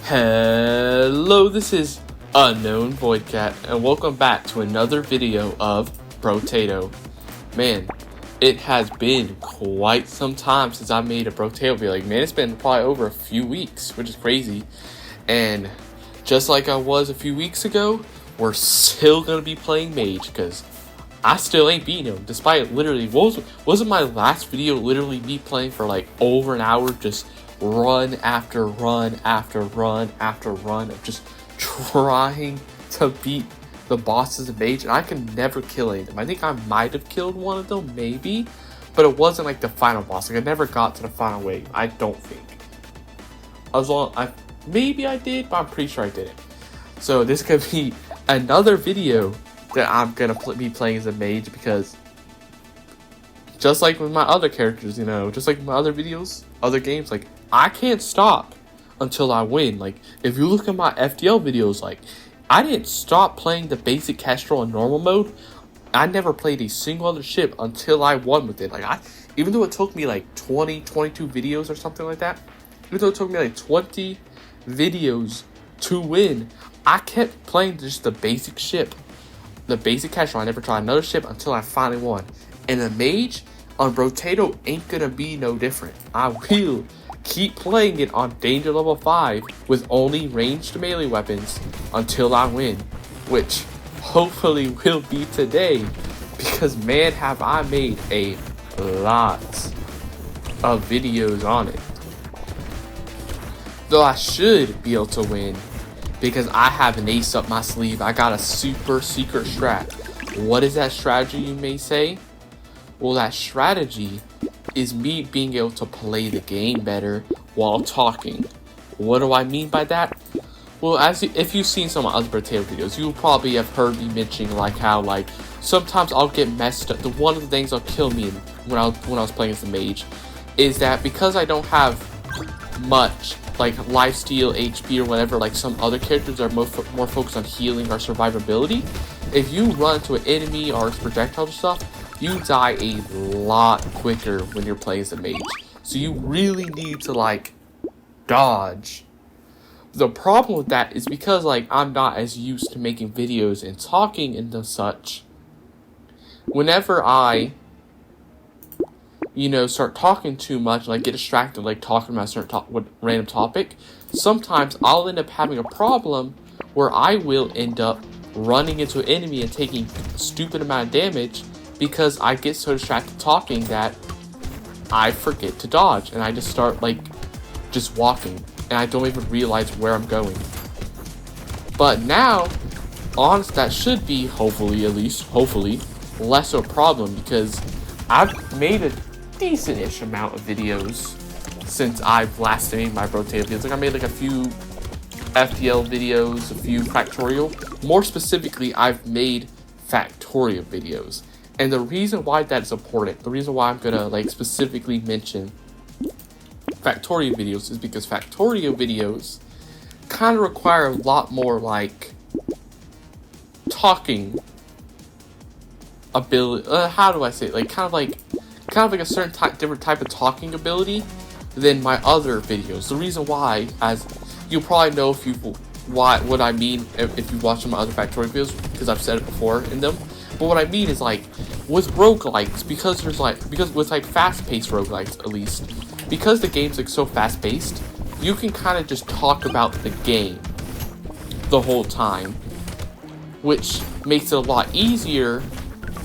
Hello, this is Unknown Voidcat, and welcome back to another video of Brotato. Man, it has been quite some time since I made a Brotato video. Man, it's been probably over a few weeks, which is crazy. And just like I was a few weeks ago, we're still gonna be playing Mage because I still ain't beating him. Despite literally, wasn't my last video literally me playing for like over an hour, just run after run after run after run of just trying to beat the bosses of Mage, and I can never kill any of them. I think I might have killed one of them, maybe, but it wasn't like the final boss. Like I never got to the final wave. I don't think. Maybe I did, but I'm pretty sure I didn't. So this could be another video that I'm gonna be playing as a Mage, because just like with my other characters, just like my other videos, other games, like I can't stop until I win. Like if you look at my FTL videos, like I didn't stop playing the basic Kestrel in normal mode. I never played a single other ship until I won with it. Like even though it took me like 22 videos or something like that, even though it took me like 20 videos to win, I kept playing just the basic ship, the basic Kestrel. I never tried another ship until I finally won. And the Mage on Brotato ain't gonna be no different. I will keep playing it on Danger Level 5 with only ranged melee weapons until I win, which hopefully will be today, because man have I made a lot of videos on it. Though I should be able to win, because I have an ace up my sleeve. I got a super secret strat. What is that strategy, you may say? Well, that strategy is me being able to play the game better while talking. What do I mean by that? Well, if you've seen some of my other Brotato videos, you probably have heard me mentioning like how like sometimes I'll get messed up. One of the things that'll kill me when I was playing as the Mage is that because I don't have much like lifesteal, HP, or whatever, like some other characters are more focused on healing or survivability. If you run into an enemy or projectile stuff, you die a lot quicker when you're playing as a Mage. So you really need to like dodge. The problem with that is because like I'm not as used to making videos and talking and the such. Whenever I start talking too much, like get distracted, like talking about a certain random topic, sometimes I'll end up having a problem where I will end up running into an enemy and taking a stupid amount of damage because I get so distracted talking that I forget to dodge, and I just start like just walking, and I don't even realize where I'm going. But now, honestly, that should be hopefully less of a problem, because I've made a decent-ish amount of videos since I've last made my Brotato videos. Like I made like a few FTL videos, a few Factorial. More specifically, I've made Factorial videos. And the reason why that's important, the reason why I'm gonna like specifically mention Factorial videos is because Factorial videos kind of require a lot more like talking ability. How do I say it? Like kind of like a certain different type of talking ability than my other videos. The reason why, as you'll probably know what I mean if you watch some of my other Factorial videos, because I've said it before in them. But what I mean is like with roguelikes, because with like fast-paced roguelikes at least, because the game's like so fast-paced, you can kind of just talk about the game the whole time, which makes it a lot easier.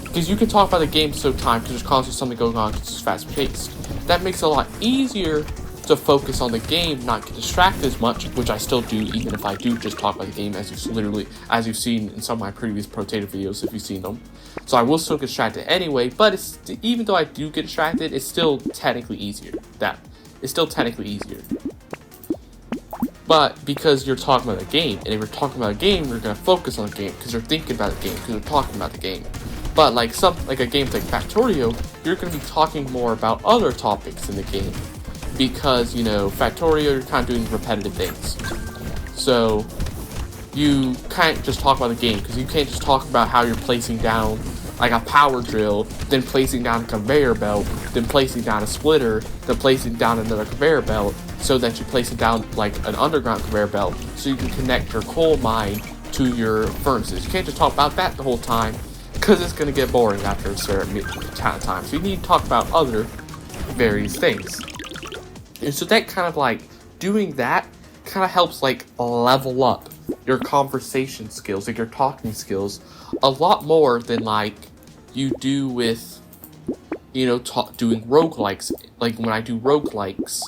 Because you can talk about the game so time because there's constantly something going on because it's fast-paced. That makes it a lot easier to focus on the game, not get distracted as much, which I still do, even if I do just talk about the game, as you've seen in some of my previous Brotato videos, if you've seen them. So I will still get distracted anyway, but even though I do get distracted, it's still technically easier. But because you're talking about the game, and if you're talking about a game, you're going to focus on the game, because you're thinking about the game, because you're talking about the game. But like a game like Factorio, you're going to be talking more about other topics in the game. Because, Factorio, you're kind of doing repetitive things. So, you can't just talk about the game, because you can't just talk about how you're placing down like a power drill, then placing down a conveyor belt, then placing down a splitter, then placing down another conveyor belt, so that you place it down like an underground conveyor belt so you can connect your coal mine to your furnaces. You can't just talk about that the whole time because it's going to get boring after a certain time. So you need to talk about other various things. And so that kind of like doing that kind of helps like level up your conversation skills, like your talking skills, a lot more than like you do with, you know, doing roguelikes. Like when I do roguelikes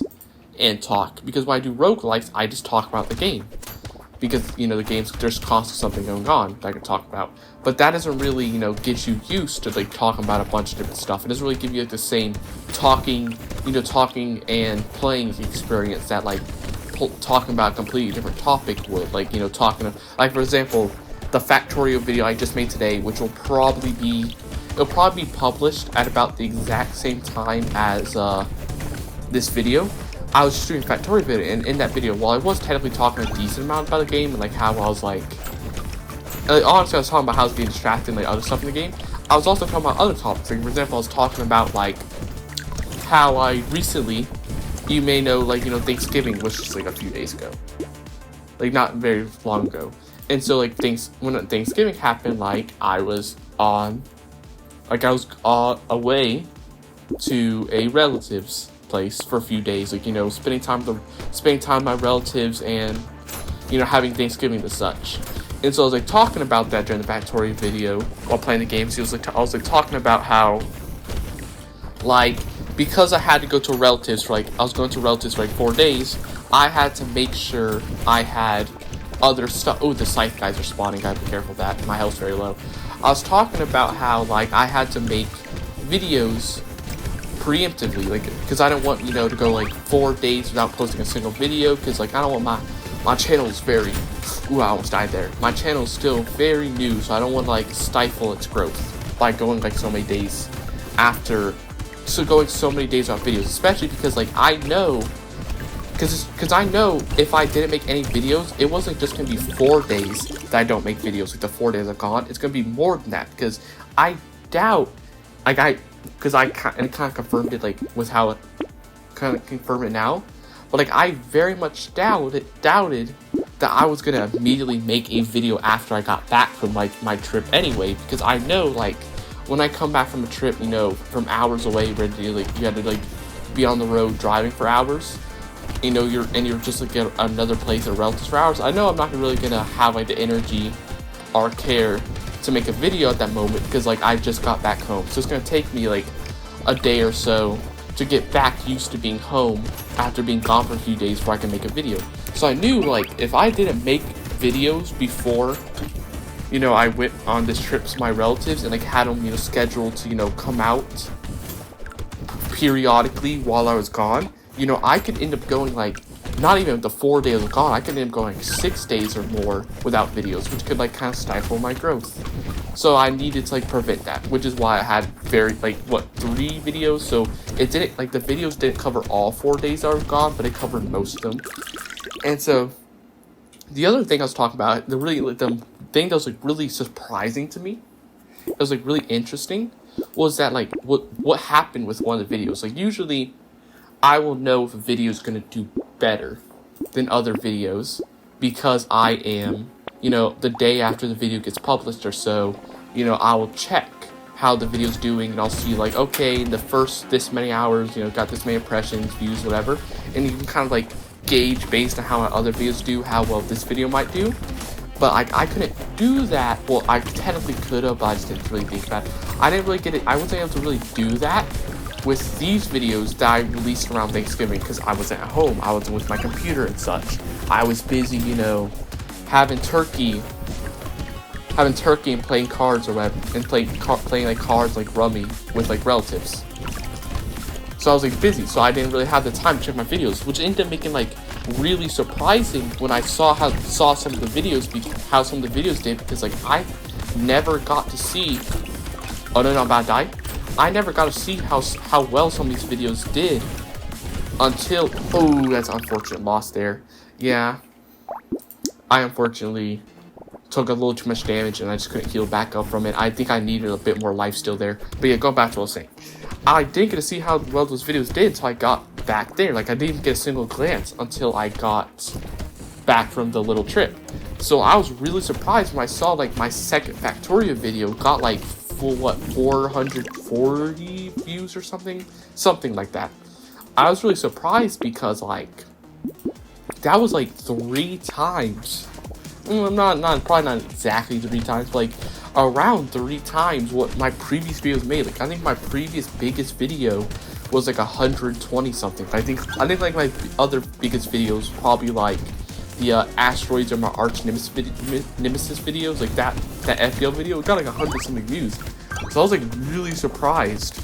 and talk, because when I do roguelikes, I just talk about the game. Because, you know, the game's, there's constantly something going on that I can talk about. But that doesn't really, you know, get you used to, like, talking about a bunch of different stuff. It doesn't really give you, like, the same talking and playing experience that, like, talking about a completely different topic would. Like, you know, like, for example, the Factorio video I just made today, which will probably be published at about the exact same time as, this video. I was just doing a Factorio video, and in that video, while I was technically talking a decent amount about the game, and like how I was like honestly I was talking about how I was getting distracted and like other stuff in the game, I was also talking about other topics. Like for example, I was talking about like how I recently, you may know, like, you know, Thanksgiving was just like a few days ago. Like not very long ago. And so like when Thanksgiving happened, like I was away to a relative's place for a few days, like, you know, spending time with my relatives and, you know, having Thanksgiving and such. And so I was like talking about that during the Factorio video while playing the game. So I was talking about how, like, because I had to go to relatives for like, I was going to relatives for like 4 days, I had to make sure I had other stuff. Oh, the scythe guys are spawning. Gotta be careful of that. My health's very low. I was talking about how, like, I had to make videos preemptively, like, because I don't want, you know, to go like 4 days without posting a single video, because like I don't want my channel is very, ooh, I almost died there. My channel is still very new, so I don't want to like stifle its growth by going like so many days without videos, especially because like I know, because I know if I didn't make any videos, it wasn't just gonna be 4 days that I don't make videos, like the 4 days are gone. It's gonna be more than that, because I doubt, like because I kind of confirmed it, like, with how it kind of confirmed it now. But, like, I very much doubted that I was going to immediately make a video after I got back from, like, my trip anyway. Because I know, like, when I come back from a trip, you know, from hours away, where you had to, like, be on the road driving for hours, you know, you're just, like, at another place or relatives for hours, I know I'm not really going to have, like, the energy or care to make a video at that moment, because like I just got back home, so it's gonna take me like a day or so to get back used to being home after being gone for a few days before I can make a video. So I knew, like, if I didn't make videos before, you know, I went on this trip to my relatives and like had them, you know, scheduled to, you know, come out periodically while I was gone, you know, I could end up going like, not even the 4 days of gone, I could end up going 6 days or more without videos, which could like kind of stifle my growth. So I needed to like prevent that, which is why I had 3 videos. So it didn't, like, the videos didn't cover all 4 days that I was gone, but it covered most of them. And so the other thing I was talking about, the thing that was like really surprising to me, it was like really interesting, was that like what happened with one of the videos. Like usually I will know if a video is going to do better than other videos because I am, you know, the day after the video gets published or so, you know, I will check how the video's doing, and I'll see like, okay, in the first this many hours, you know, got this many impressions, views, whatever, and you can kind of like gauge based on how my other videos do, how well this video might do. But I couldn't do that. Well, I technically could have, but I just didn't really think about it. I didn't really get it. I wasn't able to really do that with these videos that I released around Thanksgiving, because I wasn't at home. I wasn't with my computer and such. I was busy, you know, having turkey and playing cards or whatever, and playing like cards like Rummy with like relatives. So I was like busy, so I didn't really have the time to check my videos, which ended up making like really surprising when I saw some of the videos, how some of the videos did, because like I never got to see. Oh no, I'm about to die. I never got to see how well some of these videos did until, oh, that's unfortunate loss there. Yeah, I unfortunately took a little too much damage and I just couldn't heal back up from it. I think I needed a bit more life still there. But yeah, going back to what I was saying. I didn't get to see how well those videos did until I got back there. Like, I didn't even get a single glance until I got back from the little trip. So I was really surprised when I saw, like, my second Factorio video got, like, full, what, 440 views or something? Something like that. I was really surprised because, like, that was, like, 3 times. Probably not exactly 3 times, but, like, around 3 times what my previous videos made. Like, I think my previous biggest video was, like, 120 something. I think like, my other biggest videos probably, like, the asteroids or my arch nemesis videos, like that FPL video, it got like 100 something views. So I was like really surprised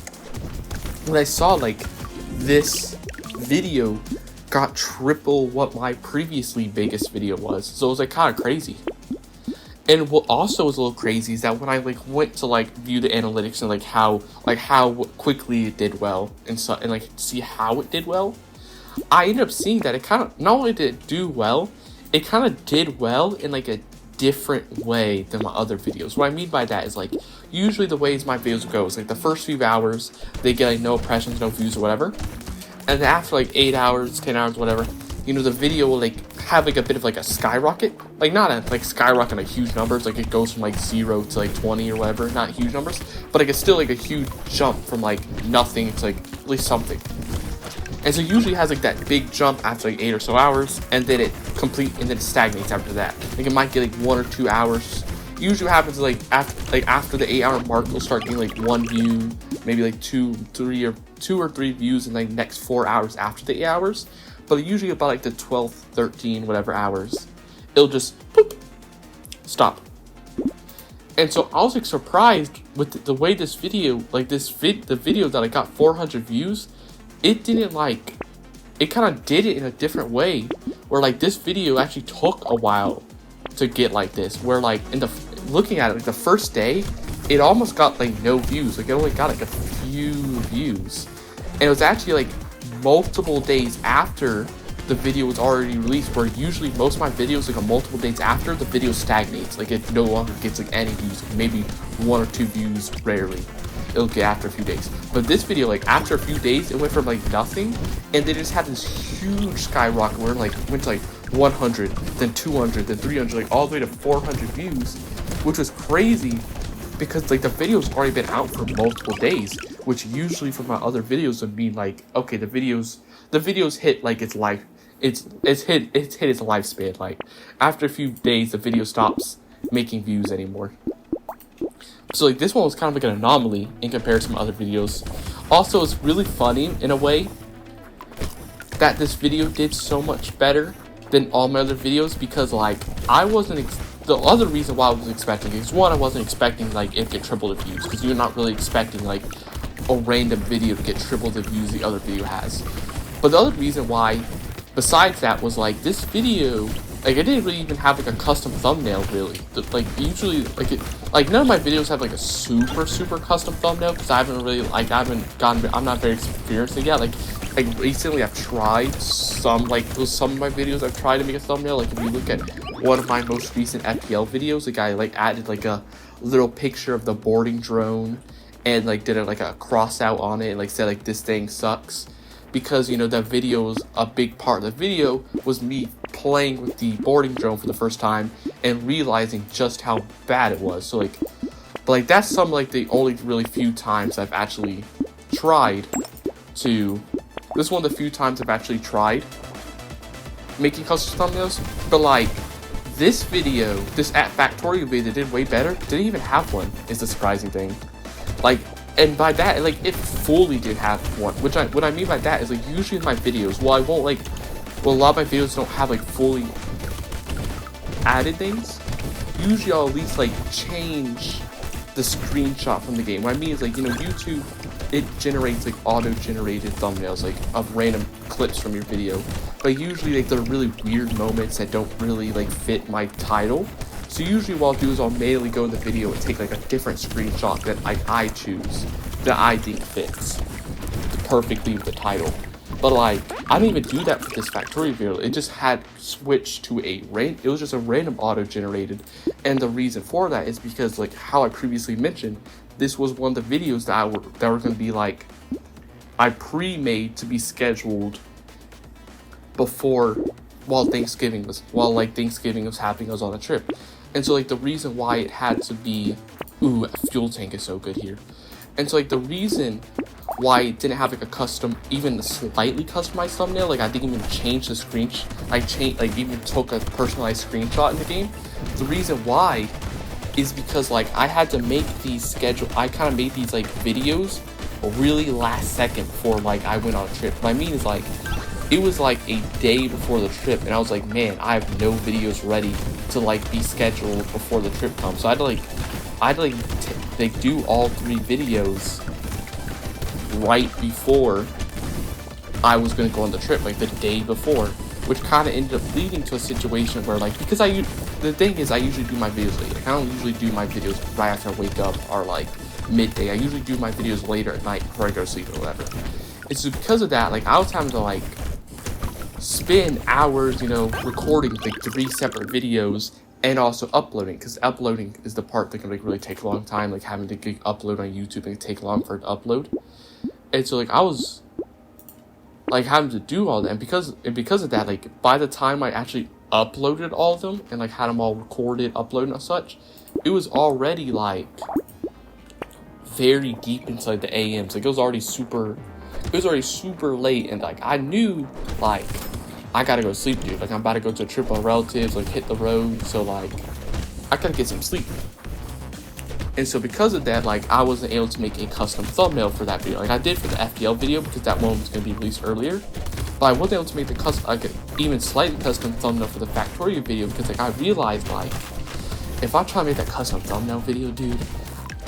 when I saw like this video got triple what my previously biggest video was. So it was like kind of crazy. And what also was a little crazy is that when I like went to like view the analytics and like how quickly it did well and like see how it did well, I ended up seeing that it kind of not only did it do well, it kind of did well in like a different way than my other videos. What I mean by that is like usually the ways my videos go is like the first few hours they get like no impressions, no views or whatever, and after like 8 hours, 10 hours, whatever, you know, the video will like have like a bit of like a skyrocket, like not a like skyrocket like huge numbers, like it goes from like 0 to like 20 or whatever, not huge numbers, but like it's still like a huge jump from like nothing to like at least something. And so usually it has like that big jump after like 8 or so hours, and then it stagnates after that. Like it might get like 1 or 2 hours. Usually what happens is like after the 8 hour mark, you'll start getting like 1 view, maybe like 2 or 3 views in like next 4 hours after the 8 hours. But usually about like the 12th, 13, whatever hours, it'll just boop, stop. And so I was like surprised with the way this video, like the video that I got 400 views, it didn't like, it kind of did it in a different way, where like this video actually took a while to get like this, where like looking at it, like the first day, it almost got like no views, like it only got like a few views, and it was actually like multiple days after the video was already released, where usually most of my videos, like a multiple days after, the video stagnates, like it no longer gets like any views, like maybe 1 or 2 views rarely. It'll get after a few days. But this video, like after a few days, it went from like nothing, and they just had this huge skyrocket where it like went to like 100, then 200, then 300, like all the way to 400 views, which was crazy because like the video's already been out for multiple days, which usually for my other videos would mean like, okay, the videos hit like its life, it's hit its lifespan. Like after a few days, the video stops making views anymore. So like this one was kind of like an anomaly in comparison to other videos. Also, it's really funny in a way that this video did so much better than all my other videos, because like I wasn't the other reason why I was expecting it is, one, I wasn't expecting like it to get triple the views, because you're not really expecting like a random video to get triple the views the other video has. But the other reason why, besides that, was like this video, like I didn't really even have like a custom thumbnail really. Like usually like none of my videos have like a super custom thumbnail, because I haven't really like I'm not very experienced yet. Like recently I've tried some of my videos, I've tried to make a thumbnail. Like if you look at one of my most recent FPL videos, like I like added like a little picture of the boarding drone and like did like a cross out on it and like said like this thing sucks, because you know that video was a big part of the video was me playing with the boarding drone for the first time and realizing just how bad it was. So like, but like that's some like the only really few times I've actually tried to. This is one of the few times I've actually tried making custom thumbnails. But like this video, this at Factorio video that did way better, didn't even have one. Is the surprising thing. Like, and by that, like it fully did have one. What I mean by that is like usually in my videos, a lot of my videos don't have like fully added things. Usually I'll at least like change the screenshot from the game. What I mean is like, you know, YouTube, it generates like auto-generated thumbnails like of random clips from your video, but usually like they're really weird moments that don't really like fit my title. So usually what I'll do is I'll manually go in the video and take like a different screenshot that I choose that I think fits perfectly with the title. But like, I didn't even do that for this Factorio video. It just had switched to it was just a random auto-generated. And the reason for that is because, like how I previously mentioned, this was one of the videos that were going to be like, I pre-made to be scheduled before, while Thanksgiving was happening. I was on a trip. And so like the reason why it had to be, ooh, a fuel tank is so good here. And so like the reason why it didn't have like a custom, even a slightly customized thumbnail, like I didn't even change the even took a personalized screenshot in the game. The reason why is because like I had to make these I kind of made these like videos really last second before like I went on a trip. What I mean is like, it was like a day before the trip, and I was like, man, I have no videos ready to like be scheduled before the trip comes. So I had to do all 3 videos right before I was going to go on the trip, like the day before, which kind of ended up leading to a situation where like, because the thing is I usually do my videos late. Like I don't usually do my videos right after I wake up or like midday. I usually do my videos later at night before I go to sleep or whatever. It's because of that, like I was having to like spend hours, you know, recording like 3 separate videos and also uploading, because uploading is the part that can like really take a long time, like having to upload on YouTube and take long for it to upload. And so like I was like having to do all that, and because of that, like by the time I actually uploaded all of them and like had them all recorded, uploaded and such, it was already like very deep inside the AMs. Like it was already super late, and like I knew like I gotta go sleep, dude. Like I'm about to go to a trip on relatives, like hit the road, so like I gotta get some sleep. And so because of that, like I wasn't able to make a custom thumbnail for that video. Like I did for the FDL video because that one was gonna be released earlier, but I wasn't able to make the like even slightly custom thumbnail for the Factorio video because like I realized like if I try to make that custom thumbnail video, dude,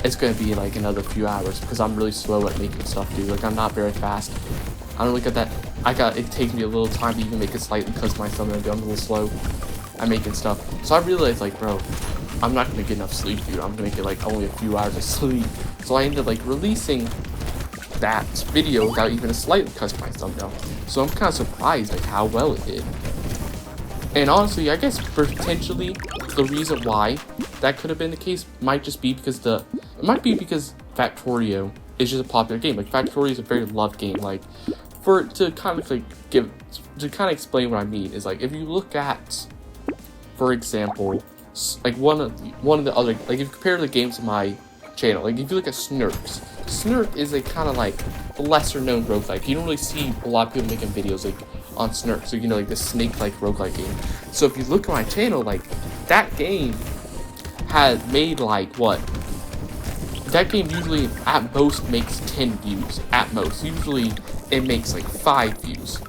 it's gonna be like another few hours because I'm really slow at making stuff, dude. Like I'm not very fast. I don't look at that. It takes me a little time to even make it slightly customized thumbnail. I'm a little slow at making stuff. So I realized like, bro, I'm not gonna get enough sleep, dude. I'm gonna get like only a few hours of sleep. So I ended up like releasing that video without even a slightly customized thumbnail. So I'm kind of surprised like how well it did. And honestly, I guess potentially the reason why that could have been the case might just be because Factorio is just a popular game. Like Factorio is a very loved game. Like to kind of explain what I mean is like if you look at, for example, like one of the other, like if you compare the games on my channel, like if you look at Snurk is a kind of like lesser known roguelike. You don't really see a lot of people making videos like on Snurk, so you know, like the snake-like roguelike game. So if you look at my channel, like that game had made like what? That game usually at most makes 10 views, at most. Usually it makes like 5 views,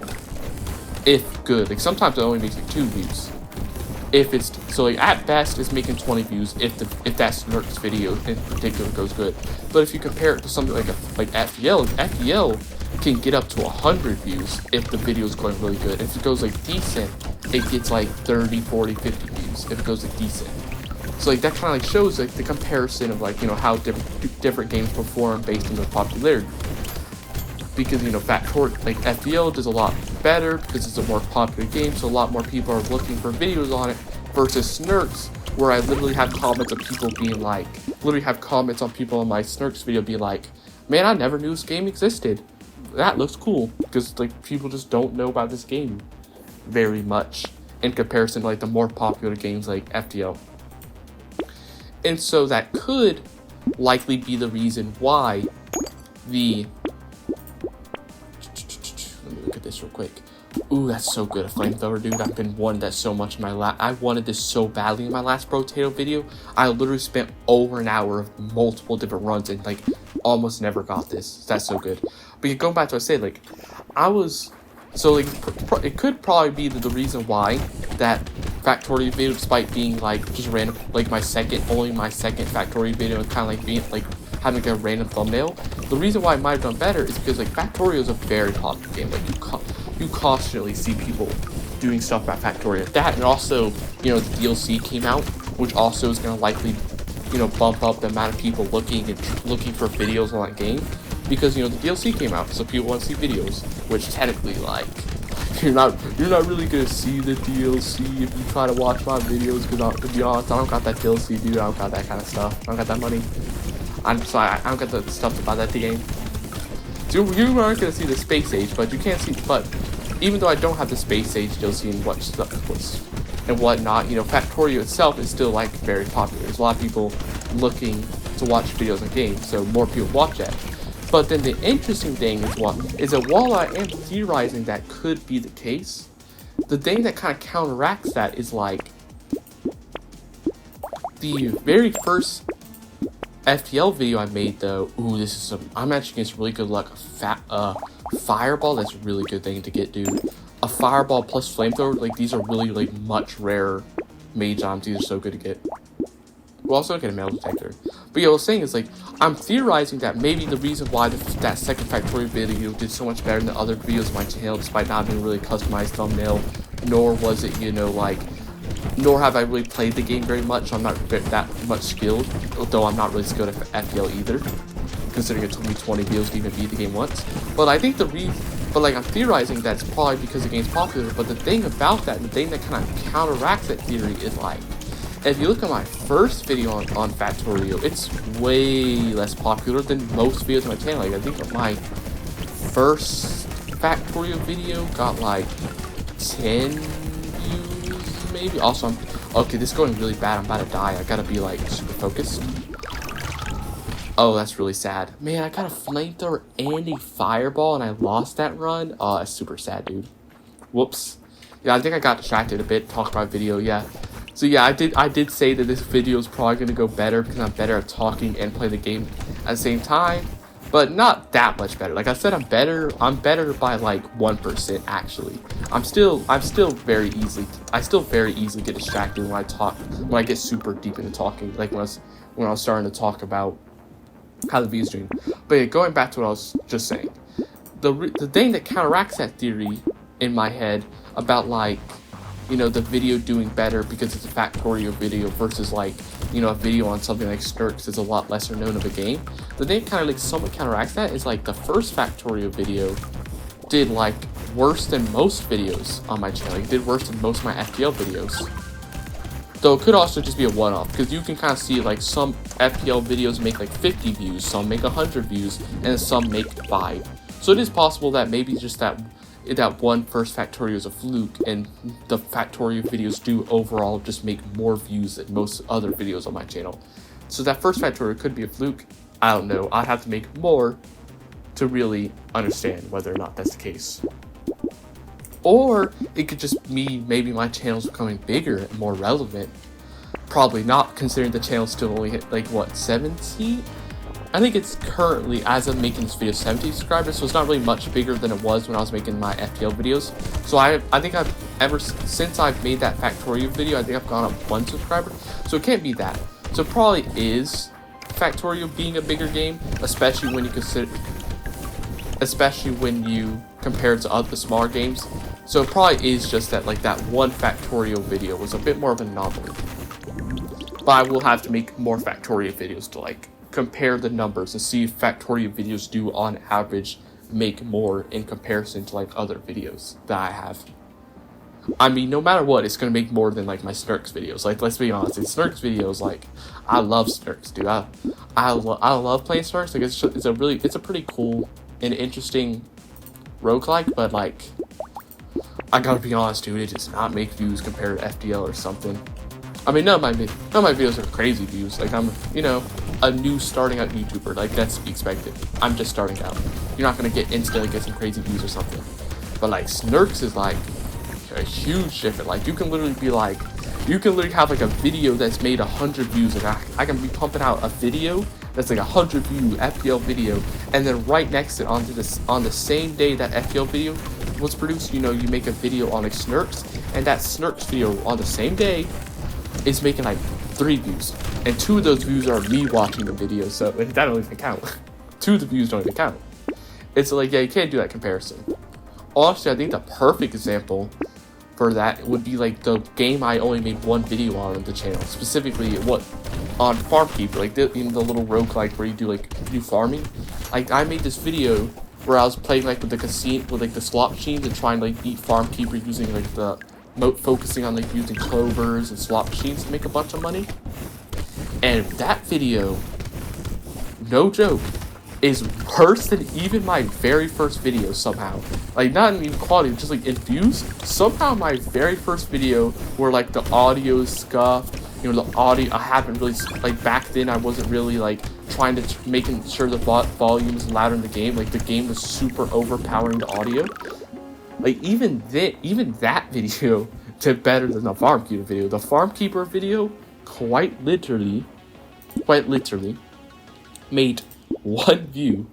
if good. Like sometimes it only makes like 2 views. If it's, so like at best it's making 20 views if that Snurk's video in particular goes good. But if you compare it to something like FDL can get up to 100 views if the video is going really good. If it goes like decent, it gets like 30, 40, 50 views if it goes like decent. So like that kind of like shows like the comparison of like, you know, how different games perform based on their popularity. Because, you know, FDL does a lot better because it's a more popular game, so a lot more people are looking for videos on it, versus Snurks, where I literally have comments of people being like, on people on my Snurks video being like, man, I never knew this game existed. That looks cool, because like people just don't know about this game very much in comparison to like the more popular games like FDL. And so that could likely be the reason why let me look at this real quick. Ooh, that's so good. A flamethrower, dude. I've been wanting that so much in my I wanted this so badly in my last Brotato video. I literally spent over an hour of multiple different runs and like almost never got this. That's so good. But going back to what I said, like so like it could probably be the reason why that Factorio video, despite being like just random, like my second Factorio video, and kind of like being like having a random thumbnail. The reason why it might have done better is because like Factorio is a very popular game. Like you constantly see people doing stuff about Factorio. That, and also, you know, the DLC came out, which also is going to likely, you know, bump up the amount of people looking for videos on that game. because you know the DLC came out, so people want to see videos, which technically like you're not really gonna see the DLC if you try to watch my videos, because to be honest, I don't got that DLC, dude. I don't got that kind of stuff. I don't got that money. I'm sorry, I don't got the stuff to buy that game. So you aren't gonna see the Space Age, but you can't see. But even though I don't have the Space Age DLC and whatnot, you know, Factorio itself is still like very popular. There's a lot of people looking to watch videos and games, so more people watch it. But then the interesting thing is that while I am theorizing that could be the case, the thing that kind of counteracts that is like the very first FTL video I made though. Ooh, this is some. I'm actually getting some really good luck. Fireball. That's a really good thing to get, dude. A fireball plus flamethrower. Like these are really like much rarer mage items. These are so good to get. We'll also get a metal detector. But yeah, what I was saying is like I'm theorizing that maybe the reason why that second Factorio video did so much better than the other videos on my channel, despite not being really customized thumbnail, nor was it, you know, like. Nor have I really played the game very much, so I'm not that much skilled, although I'm not really skilled at FPL either, considering it took me 20 videos to even beat the game once. But I think I'm theorizing that's probably because the game's popular, but the thing about that, and the thing that kind of counteracts that theory is like, if you look at my first video on Factorio, it's way less popular than most videos on my channel. Like, I think my first Factorio video got like 10 views, maybe. Also, okay, this is going really bad. I'm about to die. I gotta be like super focused. Oh, that's really sad. Man, I got a flamethrower and a fireball and I lost that run. Oh, that's super sad, dude. Whoops. Yeah, I think I got distracted a bit talking about video, yeah. So yeah, I did say that this video is probably gonna go better because I'm better at talking and playing the game at the same time. But not that much better. Like I said, I'm better by like 1% actually. I still very easily get distracted when I talk, when I get super deep into talking, like when I was starting to talk about how the video's doing. But yeah, going back to what I was just saying, the thing that counteracts that theory in my head about like, you know, the video doing better because it's a Factorio video versus like, you know, a video on something like Snurks is a lot lesser known of a game. The thing kind of like somewhat counteracts that is like the first Factorio video did like worse than most videos on my channel. It did worse than most of my FPL videos. Though it could also just be a one-off, because you can kind of see like some FPL videos make like 50 views, some make 100 views, and some make 5. So it is possible that maybe just that one first Factorio is a fluke, and the Factorio videos do overall just make more views than most other videos on my channel. So that first Factorio could be a fluke. I don't know. I'd have to make more to really understand whether or not that's the case. Or it could just be maybe my channel's becoming bigger and more relevant. Probably not, considering the channel still only hit like what, 70? I think it's currently, as of making this video, 70 subscribers, so it's not really much bigger than it was when I was making my FPL videos. So I think since I've made that Factorio video, I think I've gone up 1 subscriber. So it can't be that. So it probably is Factorio being a bigger game, especially when you compare it to other smaller games. So it probably is just that like that one Factorio video was a bit more of an anomaly. But I will have to make more Factorio videos to like compare the numbers and see if Factorio videos do on average make more in comparison to like other videos that I have. I mean, no matter what, it's gonna make more than like my Snurks videos. Like, let's be honest, in Snurks videos, like, I love Snurks, dude. I love playing Snurks. Like, it's a pretty cool and interesting roguelike, but like, I gotta be honest, dude, it does not make views compared to FDL or something. I mean, none of my videos are crazy views. Like, I'm, you know, a new starting out YouTuber. Like, that's to be expected. I'm just starting out. You're not gonna instantly get some crazy views or something. But like, Snurks is like a huge difference. Like, you can literally have like a video that's made 100 views, and I can be pumping out a video that's like 100 view FPL video, and then right next to it on the same day that FPL video was produced, you know, you make a video on like Snurks, and that Snurks video on the same day is making like 3 views, and 2 of those views are me watching the video, so that don't even count. 2 of the views don't even count. It's like, yeah, you can't do that comparison. Honestly, I think the perfect example for that would be like the game I only made 1 video on the channel, specifically on Farm Keeper, like the little roguelike where you do farming. Like, I made this video where I was playing, like, with the casino, with, like, the slot machines and trying to, like, beat Farm Keeper using, like, the focusing on, like, using clovers and slot machines to make a bunch of money. And that video, no joke, is worse than even my very first video somehow. Like, not even quality, just like in views. Somehow my very first video where like the audio is scuffed, you know, the audio, I haven't really, like back then I wasn't really like trying to, making sure the volume is louder in the game. Like the game was super overpowering the audio. Like even that video did better than the Farm Keeper video. The Farm Keeper video quite literally made one view,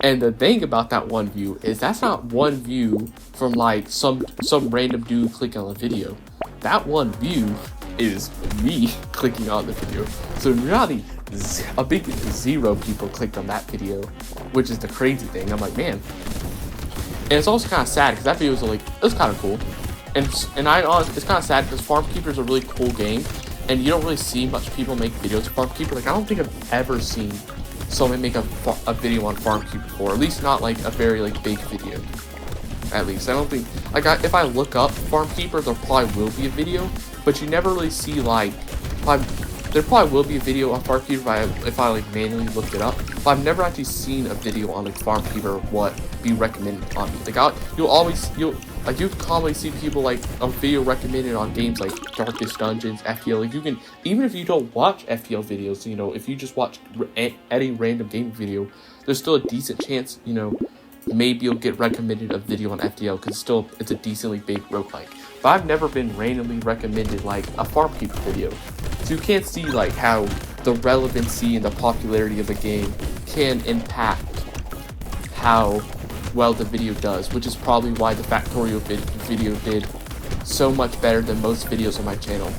and the thing about that one view is that's not one view from like some random dude clicking on the video. That one view is me clicking on the video. So in reality, a big 0 people clicked on that video, which is the crazy thing. I'm like, man. And it's also kind of sad because that video was like, it was kind of cool, and I honestly, it's kind of sad because Farm Keeper is a really cool game, and you don't really see much people make videos of Farm Keeper. Like I don't think I've ever seen someone make a video on Farm Keeper before, or at least not like a very like big video. At least I don't think, like if I look up Farm Keeper, there probably will be a video, but you never really see like, there probably will be a video on Farm Keeper if I like manually look it up, but I've never actually seen a video on like Farm Keeper what be recommended on me. Like you commonly see people like a video recommended on games like Darkest Dungeons, FTL. Like you can, even if you don't watch FTL videos, you know, if you just watch any random game video, there's still a decent chance, you know, maybe you'll get recommended a video on FTL because it's a decently big roguelike. But I've never been randomly recommended like a Farm Keeper video. So you can't see like how the relevancy and the popularity of a game can impact how well the video does, which is probably why the Factorio video did so much better than most videos on my channel.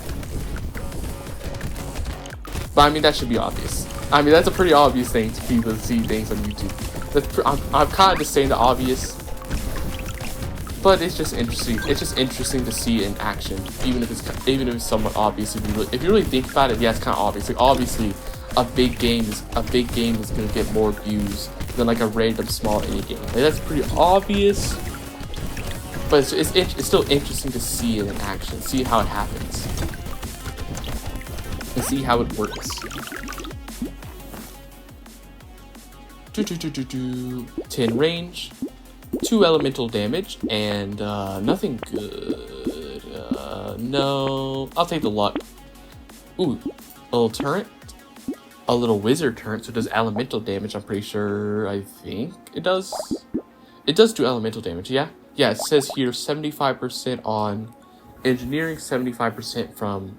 But I mean, that should be obvious. I mean, that's a pretty obvious thing to people to see things on YouTube. I'm kind of just saying the obvious, but it's just interesting. It's just interesting to see it in action, even if it's somewhat obvious. If you really think about it, yeah, it's kind of obvious. Like obviously, a big game is gonna get more views than like a random small indie game. Like, that's pretty obvious, but it's still interesting to see it in action, see how it happens, and see how it works. 10 range, 2 elemental damage, and nothing good. No, I'll take the luck. Ooh, a little turret. A little wizard turret, so it does elemental damage, I'm pretty sure. I think it does. It does do elemental damage, yeah? Yeah, it says here 75% on engineering, 75% from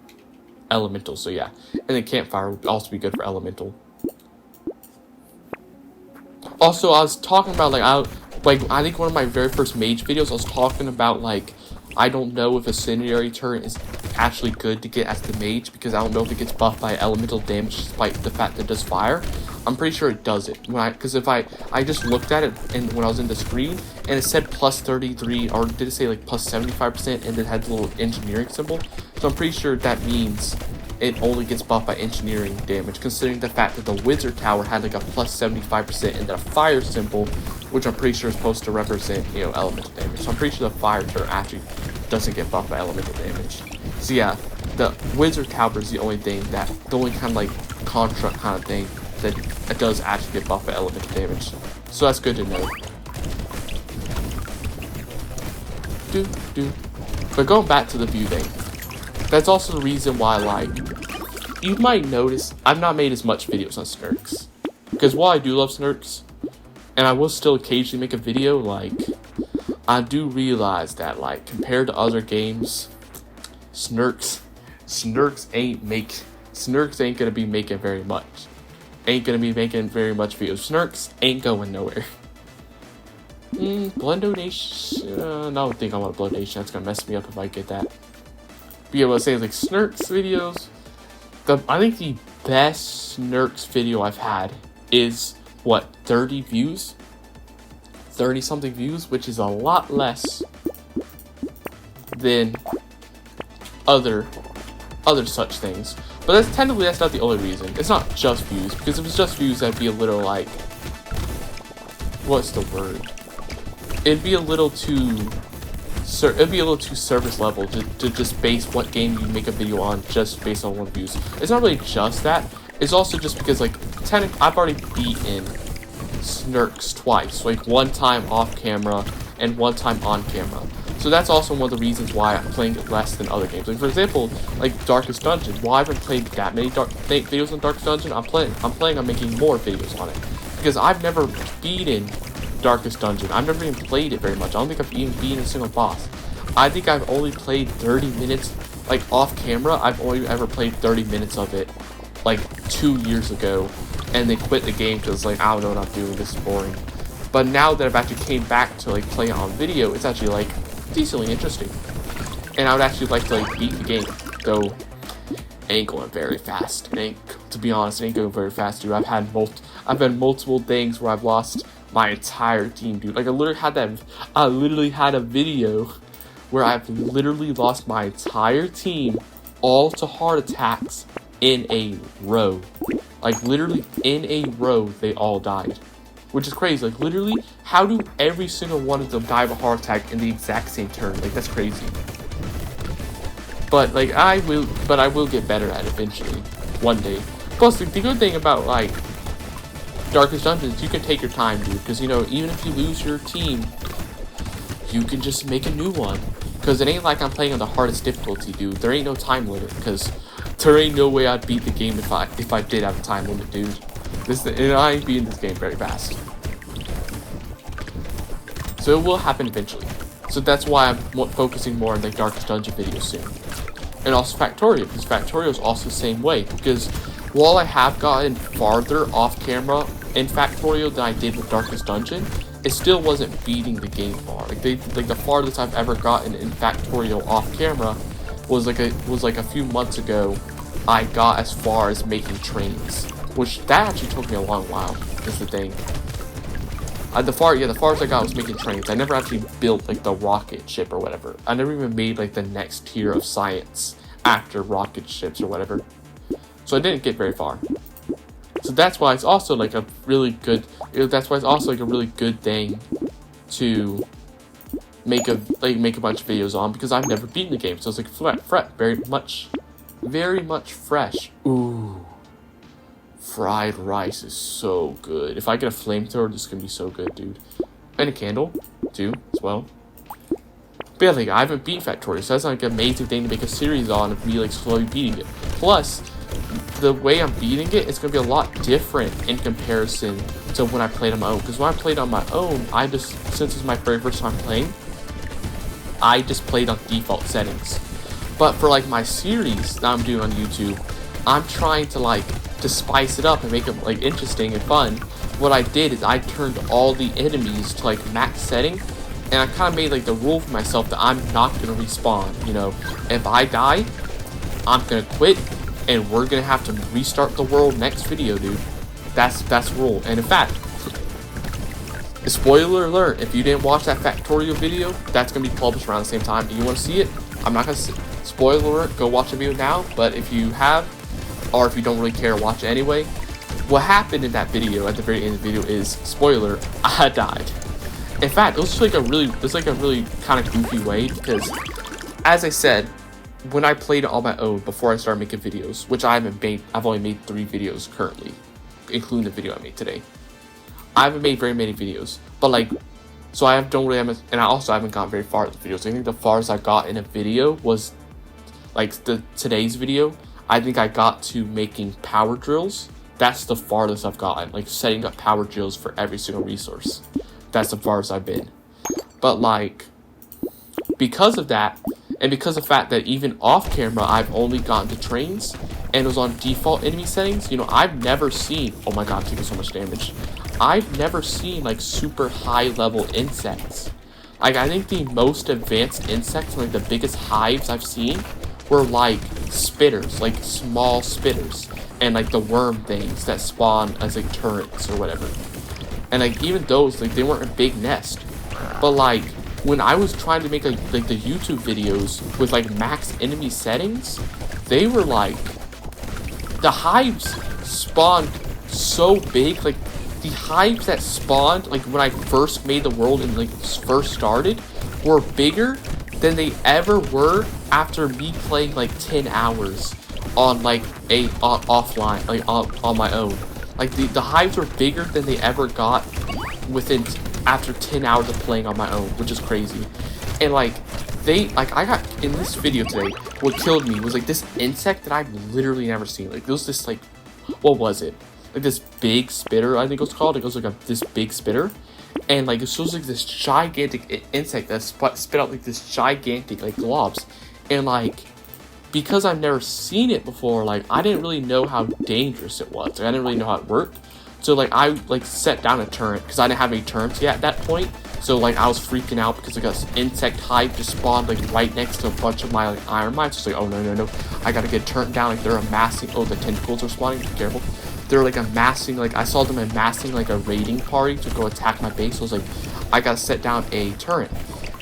elemental, so yeah. And then campfire would also be good for elemental. Also, I was talking about, I think one of my very first Mage videos, I was talking about, like, I don't know if a incendiary turret is actually good to get as the Mage, because I don't know if it gets buffed by elemental damage despite the fact that it does fire. I'm pretty sure it does it. Because if I just looked at it and when I was in the screen, and it said plus 33, or did it say like plus 75%, and it had the little engineering symbol. So I'm pretty sure that means it only gets buffed by engineering damage, considering the fact that the wizard tower had like a plus 75% and then a fire symbol, which I'm pretty sure is supposed to represent, you know, elemental damage. So I'm pretty sure the fire turret actually doesn't get buffed by elemental damage. So yeah, the wizard tower is the only kind of like construct kind of thing that it does actually get buffed by elemental damage. So that's good to know. But going back to the view thing, that's also the reason why, like, you might notice I've not made as much videos on Snurks. Because while I do love Snurks, and I will still occasionally make a video, like, I do realize that, like, compared to other games, Snurks ain't gonna be making very much. Ain't gonna be making very much videos. Snurks ain't going nowhere. Blood donation. I don't think I want a blood donation. That's gonna mess me up if I get that. But yeah, what I was saying is, like, Snurks videos. I think the best Snurks video I've had is, what, 30 views? 30 something views, which is a lot less than other such things. But that's not the only reason. It's not just views, because if it's just views, that'd be a little like, what's the word? It'd be a little too surface level to just base what game you make a video on just based on 1 views. It's not really just that. It's also just because, like, technically, I've already beaten Snurks twice. Like, 1 time off camera and 1 time on camera. So that's also one of the reasons why I'm playing it less than other games. Like, for example, like Darkest Dungeon. While I haven't played that many videos on Darkest Dungeon, I'm planning on making more videos on it. Because I've never beaten Darkest Dungeon. I've never even played it very much. I don't think I've even beaten a single boss. I think I've only played 30 minutes, like, off camera. I've only ever played 30 minutes of it, like, 2 years ago. And they quit the game because, like, I don't know what I'm doing, this is boring. But now that I've actually came back to, like, play it on video, it's actually, like, decently interesting. And I would actually like to, like, beat the game, though it ain't going very fast. To be honest, it ain't going very fast, dude. I've had multiple things where I've lost my entire team, dude. Like, I literally had a video where I've literally lost my entire team all to heart attacks in a row. Like, literally in a row, they all died. Which is crazy. Like, literally, how do every single one of them die of a heart attack in the exact same turn? Like, that's crazy. But, like, I will get better at it eventually. One day. Plus, the good thing about, like, Darkest Dungeons, you can take your time, dude. Because, you know, even if you lose your team, you can just make a new one. Because it ain't like I'm playing on the hardest difficulty, dude. There ain't no time limit. Because there ain't no way I'd beat the game if I did have a time limit, dude. And I ain't beating this game very fast. So it will happen eventually. So that's why I'm focusing more on the Darkest Dungeon videos soon. And also Factorio, because Factorio is also the same way. Because while I have gotten farther off camera in Factorio than I did with Darkest Dungeon, it still wasn't beating the game far. Like the farthest I've ever gotten in Factorio off camera was like a few months ago. I got as far as making trains. Which, that actually took me a long while, is the thing. The farthest I got was making trains. I never actually built, like, the rocket ship or whatever. I never even made, like, the next tier of science after rocket ships or whatever. So I didn't get very far. So that's why it's also, like, a really good thing to make a bunch of videos on, because I've never beaten the game. So it's, like, very much fresh. Ooh. Fried rice is so good. If I get a flamethrower, this is gonna be so good, dude. And a candle, too, as well. But yeah, like, I haven't beaten Factorio, so that's like an amazing thing to make a series on of me, like, slowly beating it. Plus, the way I'm beating it, it's gonna be a lot different in comparison to when I played on my own. Because when I played on my own, since it's my very first time playing, I just played on default settings. But for, like, my series that I'm doing on YouTube, I'm trying to spice it up and make it, like, interesting and fun. What I did is I turned all the enemies to, like, max setting, and I kind of made, like, the rule for myself that I'm not gonna respawn. You know, if I die, I'm gonna quit, and we're gonna have to restart the world next video, dude. That's the rule. And in fact, spoiler alert, if you didn't watch that Factorio video, that's gonna be published around the same time. And you want to see it? I'm not gonna spoiler alert. Go watch the video now. But if you have, or if you don't really care, watch it anyway. What happened in that video, at the very end of the video, is, spoiler, I died. In fact, it was like a really kind of goofy way, because, as I said, when I played it on my own before I started making videos, which I've only made 3 videos currently, including the video I made today. I haven't made very many videos, but, like, so I don't really have, and I also haven't gotten very far in the videos. I think the farthest I got in a video was, like, today's video. I think I got to making power drills. That's the farthest I've gotten, like, setting up power drills for every single resource. That's the farthest I've been. But, like, because of that, and because of the fact that even off camera, I've only gotten to trains, and it was on default enemy settings, you know, I've never seen, oh my god, I'm taking so much damage. I've never seen, like, super high level insects. Like, I think the most advanced insects, like, the biggest hives I've seen were, like, spitters, like, small spitters, and, like, the worm things that spawn as, like, turrets or whatever. And, like, even those, like, they weren't a big nest. But, like, when I was trying to make, like, the YouTube videos with, like, max enemy settings, they were, like, the hives spawned so big, like, the hives that spawned, like, when I first made the world and, like, first started, were bigger than they ever were after me playing, like, 10 hours on, like, offline, like, on my own. Like, the hives were bigger than they ever got after 10 hours of playing on my own, which is crazy. And, like, I got, in this video today, what killed me was, like, this insect that I've literally never seen. Like, there was this, like, what was it? Like, this big spitter, I think it was called. It was, like, this big spitter. And, like, it was, like, this gigantic insect that spit out, like, this gigantic, like, globs. And, like, because I've never seen it before, like, I didn't really know how dangerous it was. Like, I didn't really know how it worked. So, like, I, like, set down a turret, because I didn't have any turrets yet at that point. So, like, I was freaking out because, like, an insect hive just spawned, like, right next to a bunch of my, like, iron mines. So, it's like, oh, no. I gotta get turned down. Like, they're amassing. Oh, the tentacles are spawning. Be careful. They're, like, amassing. Like, I saw them amassing, like, a raiding party to go attack my base. So, I was like, I gotta set down a turret.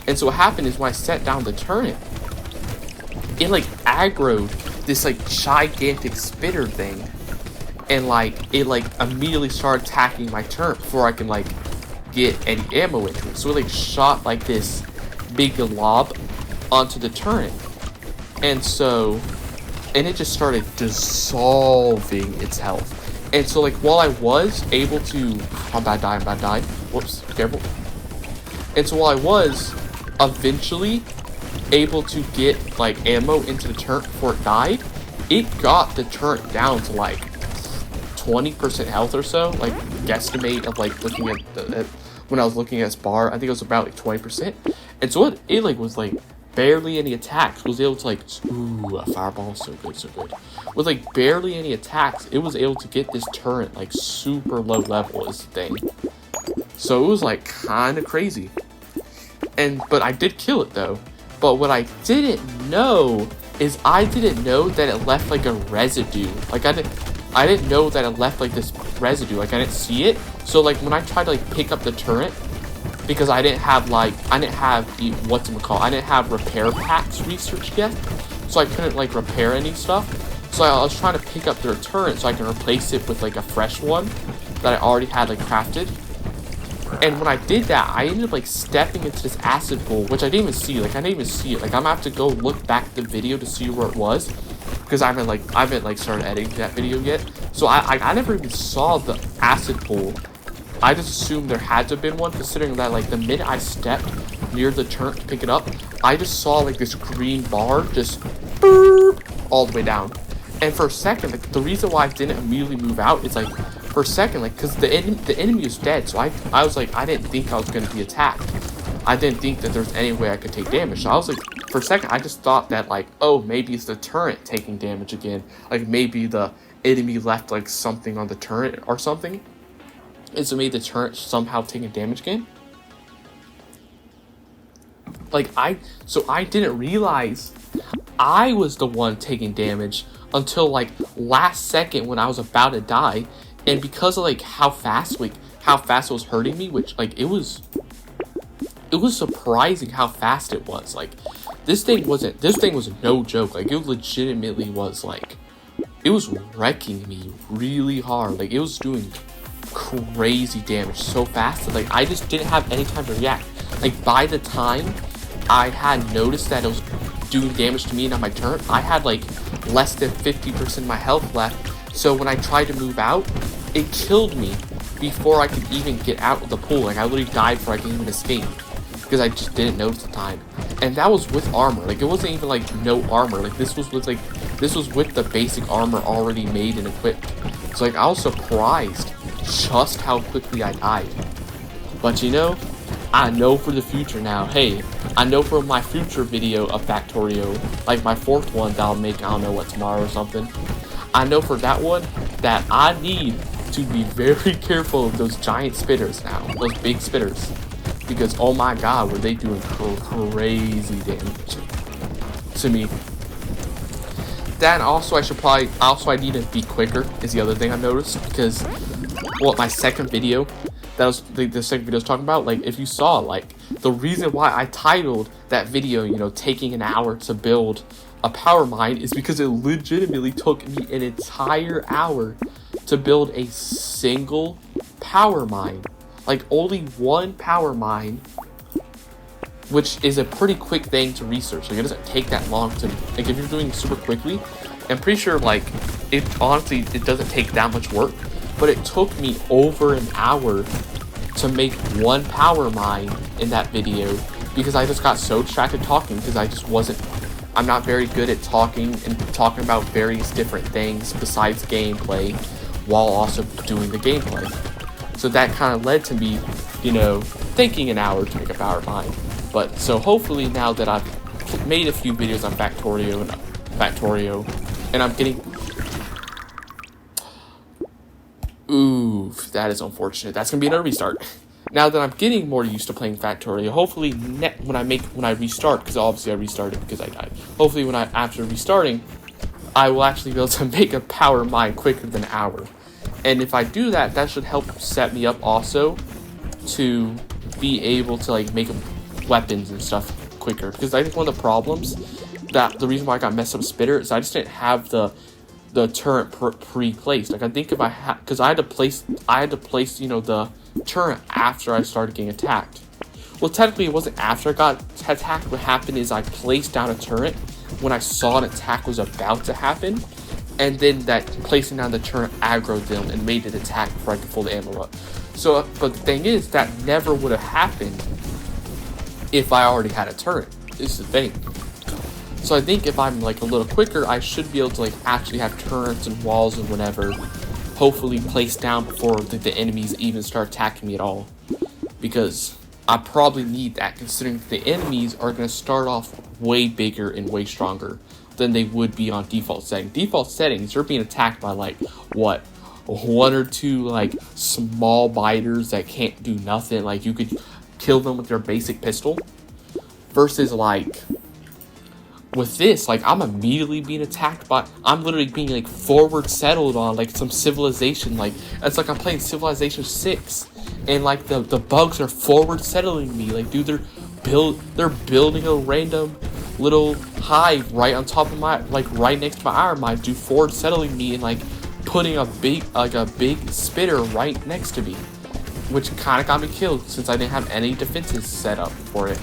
And so, what happened is when I set down the turret, it, like, aggroed this, like, gigantic spitter thing. And, like, it, like, immediately started attacking my turret before I can, like, get any ammo into it. So it, like, shot, like, this big glob onto the turret. And it just started dissolving its health. And so, like, while I was able to... I'm about to die. Whoops, careful. And so while I was eventually able to get, like, ammo into the turret before it died, it got the turret down to, like, 20% health or so. Like, guesstimate of, like, looking at when I was looking at its bar, I think it was about, like, 20%. And so it like, was, like, barely any attacks. Was able to, like, ooh, a fireball, so good. With, like, barely any attacks, it was able to get this turret, like, super low level is the thing. So it was, like, kind of crazy. But I did kill it, though. But what I didn't know is I didn't know that it left, like, a residue. Like, I didn't know that it left, like, this residue. Like, I didn't see it. So, like, when I tried to, like, pick up the turret, because I didn't have repair packs researched yet. So I couldn't, like, repair any stuff. So I was trying to pick up their turret so I can replace it with, like, a fresh one that I already had, like, crafted. And when I did that, I ended up, like, stepping into this acid pool, which I didn't even see. Like, I didn't even see it. Like, I'm gonna have to go look back at the video to see where it was. Because I haven't started editing that video yet. So I never even saw the acid pool. I just assumed there had to have been one, considering that, like, the minute I stepped near the turret to pick it up, I just saw, like, this green bar just boop, all the way down. And for a second, like, the reason why I didn't immediately move out is, like, for a second, like, because the enemy was dead. So I was like, I didn't think I was going to be attacked. I didn't think that there's any way I could take damage. So I was like, for a second, I just thought that, like, oh, maybe it's the turret taking damage again. Like, maybe the enemy left, like, something on the turret or something. And so maybe the turret somehow taking damage again. Like, I didn't realize I was the one taking damage until, like, last second when I was about to die. And because of, like, how fast it was hurting me, which, like, it was surprising how fast it was. Like, this thing was no joke. Like, it legitimately was, like, it was wrecking me really hard. Like, it was doing crazy damage so fast that, like, I just didn't have any time to react. Like, by the time I had noticed that it was doing damage to me and on my turret, I had, like, less than 50% of my health left. So when I tried to move out, it killed me before I could even get out of the pool. Like, I literally died before I could even escape because I just didn't notice the time. And that was with armor. Like, it wasn't even, like, no armor. Like, this was with the basic armor already made and equipped. So, like, I was surprised just how quickly I died. But, you know, I know for the future now. Hey, I know for my future video of Factorio, like my 4th one that I'll make, I don't know what, tomorrow or something. I know for that one that I need to be very careful of those giant spitters now, those big spitters, because oh my god, were they doing crazy damage to me. Then also I need to be quicker is the other thing I noticed, because my second video, that was the second video I was talking about, like, if you saw, like, the reason why I titled that video, you know, taking an hour to build a power mine, is because it legitimately took me an entire hour to build a single power mine. Like, only one power mine, which is a pretty quick thing to research. Like, it doesn't take that long to, like, if you're doing it super quickly, I'm pretty sure, like, it honestly, it doesn't take that much work, but it took me over an hour to make one power mine in that video, because I just got so distracted talking, because I'm not very good at talking and talking about various different things besides gameplay, while also doing the gameplay. So that kind of led to me, you know, thinking an hour to make a power mine. But so hopefully now that I've made a few videos on Factorio, and I'm getting, ooh, that is unfortunate. That's gonna be another restart. Now that I'm getting more used to playing Factorio, hopefully when I restart, because obviously I restarted because I died. Hopefully after restarting, I will actually be able to make a power mine quicker than an hour. And if I do that, that should help set me up also to be able to like make weapons and stuff quicker. Because I think one of the problems, that the reason why I got messed up Spitter, is I just didn't have the turret pre-placed. Like, I think if I had, because I had to place, you know, the turret after I started getting attacked. Well, technically it wasn't after I got attacked. What happened is I placed down a turret when I saw an attack was about to happen, and then that placing down the turret aggroed them and made it attack before I could pull the ammo up. So, but the thing is, that never would have happened if I already had a turret. This is the thing. So I think if I'm like a little quicker, I should be able to like actually have turrets and walls and whatever, hopefully placed down before the enemies even start attacking me at all. Because I probably need that, considering the enemies are going to start off way bigger and way stronger than they would be on default setting. Default settings, you're being attacked by like, what, one or two like small biters that can't do nothing. Like, you could kill them with your basic pistol. Versus like, with this, like, I'm immediately being attacked by, I'm literally being like forward settled on like some civilization. Like, it's like I'm playing Civilization 6 and like the bugs are forward settling me. Like, dude, they're building a random little hive right on top of my, like, right next to my iron mine, dude, forward settling me and like putting a big spitter right next to me, which kind of got me killed since I didn't have any defenses set up for it.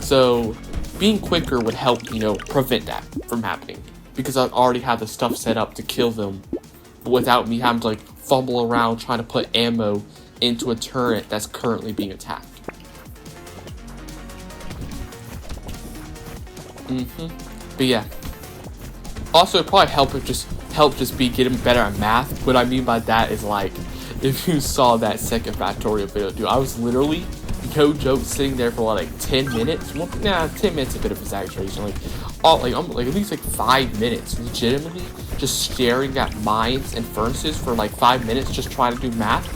So being quicker would help, you know, prevent that from happening, because I already have the stuff set up to kill them without me having to like fumble around trying to put ammo into a turret that's currently being attacked. But yeah. Also, it probably help just be getting better at math. What I mean by that is, like, if you saw that second Factorio video, dude, I was literally, no joke, sitting there for like 10 minutes. Well, nah, 10 minutes is a bit of exaggeration. I'm like at least like 5 minutes, legitimately just staring at mines and furnaces for like 5 minutes, just trying to do math,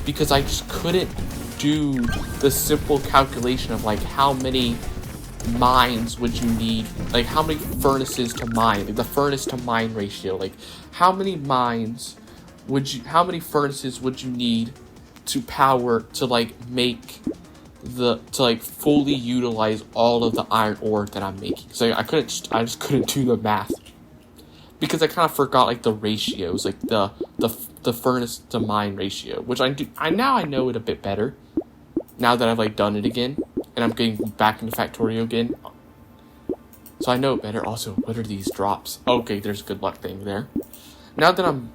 because I just couldn't do the simple calculation of like how many mines would you need, like how many furnaces to mine, like the furnace to mine ratio, like how many furnaces would you need to power to like make to like fully utilize all of the iron ore that I'm making. So I just couldn't do the math, because I kind of forgot like the ratios, like the furnace to mine ratio, which I know it a bit better now that I've like done it again and I'm getting back into Factorio again. So I know it better. Also, what are these drops? Okay, there's a good luck thing there. Now that I'm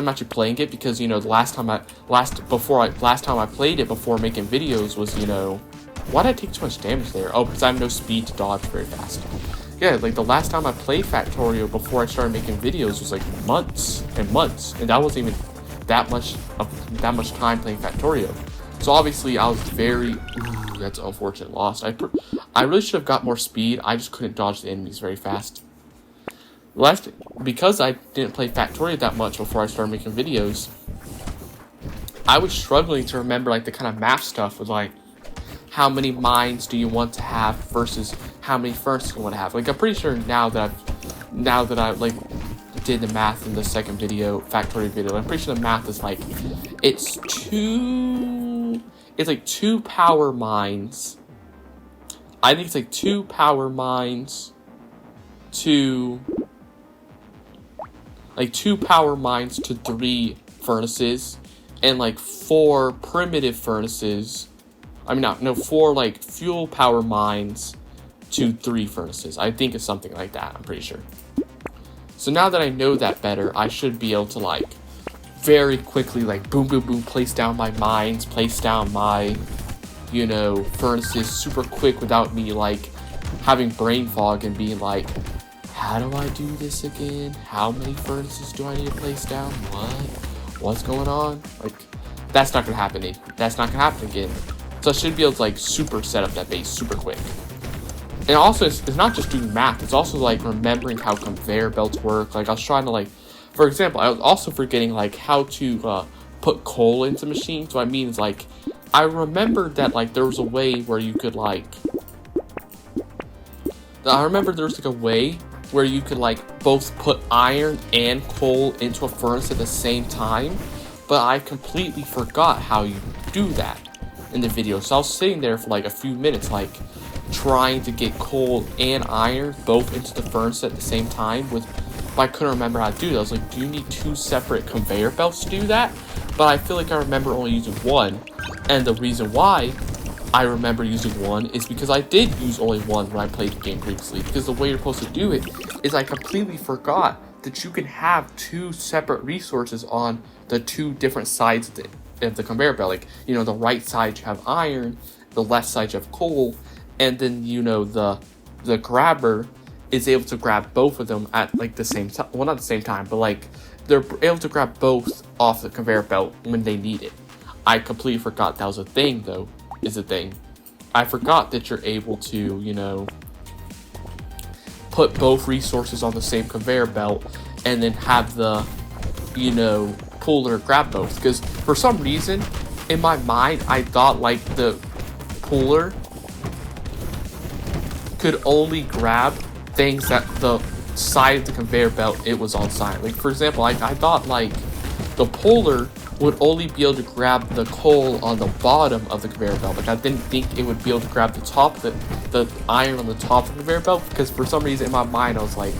actually playing it, because, you know, the last time I played it before making videos was, you know, why did I take so much damage there? Oh, because I have no speed to dodge very fast. Yeah, like the last time I played Factorio before I started making videos was like months and months, and that wasn't even that much time playing Factorio. So obviously I was very, that's an unfortunate loss. I really should have got more speed. I just couldn't dodge the enemies very fast. Because I didn't play Factorio that much before I started making videos, I was struggling to remember like the kind of math stuff with like how many mines do you want to have versus how many furnaces you want to have. Like, I'm pretty sure now that I like did the math in the second video, Factorio video, I'm pretty sure the math is like it's like 2 power mines. I think it's like 2 power mines to like 2 power mines to 3 furnaces and like 4 primitive furnaces. I mean, no, 4 like fuel power mines to 3 furnaces. I think it's something like that, I'm pretty sure. So now that I know that better, I should be able to like very quickly like boom, boom, boom, place down my mines, place down my, you know, furnaces super quick without me like having brain fog and being like, how do I do this again? How many furnaces do I need to place down? What's going on? Like, that's not gonna happen. That's not gonna happen again. So I should be able to like super set up that base super quick. And also, it's not just doing math. It's also like remembering how conveyor belts work. Like I was trying to like, for example, I was also forgetting like how to put coal into machines. What I mean is like, I remembered that like there was a way where you could like, both put iron and coal into a furnace at the same time, but I completely forgot how you do that in the video. So I was sitting there for like a few minutes, like trying to get coal and iron both into the furnace at the same time, but I couldn't remember how to do that. I was like, do you need 2 separate conveyor belts to do that? But I feel like I remember only using one, and the reason why I remember using one is because I did use only one when I played the game previously, because the way you're supposed to do it is I completely forgot that you can have 2 separate resources on the 2 different sides of the conveyor belt. Like, you know, the right side you have iron, the left side you have coal, and then, you know, the grabber is able to grab both of them at like the same time. Well, not the same time, but like they're able to grab both off the conveyor belt when they need it. I completely forgot that was a thing, though. Is a thing. I forgot that you're able to, you know, put both resources on the same conveyor belt and then have the, you know, puller grab both. Because for some reason, in my mind, I thought like the puller could only grab things that the side of the conveyor belt it was on side. Like, for example, I thought like the puller would only be able to grab the coal on the bottom of the conveyor belt. Like, I didn't think it would be able to grab the top, the iron on the top of the conveyor belt, because for some reason in my mind I was like,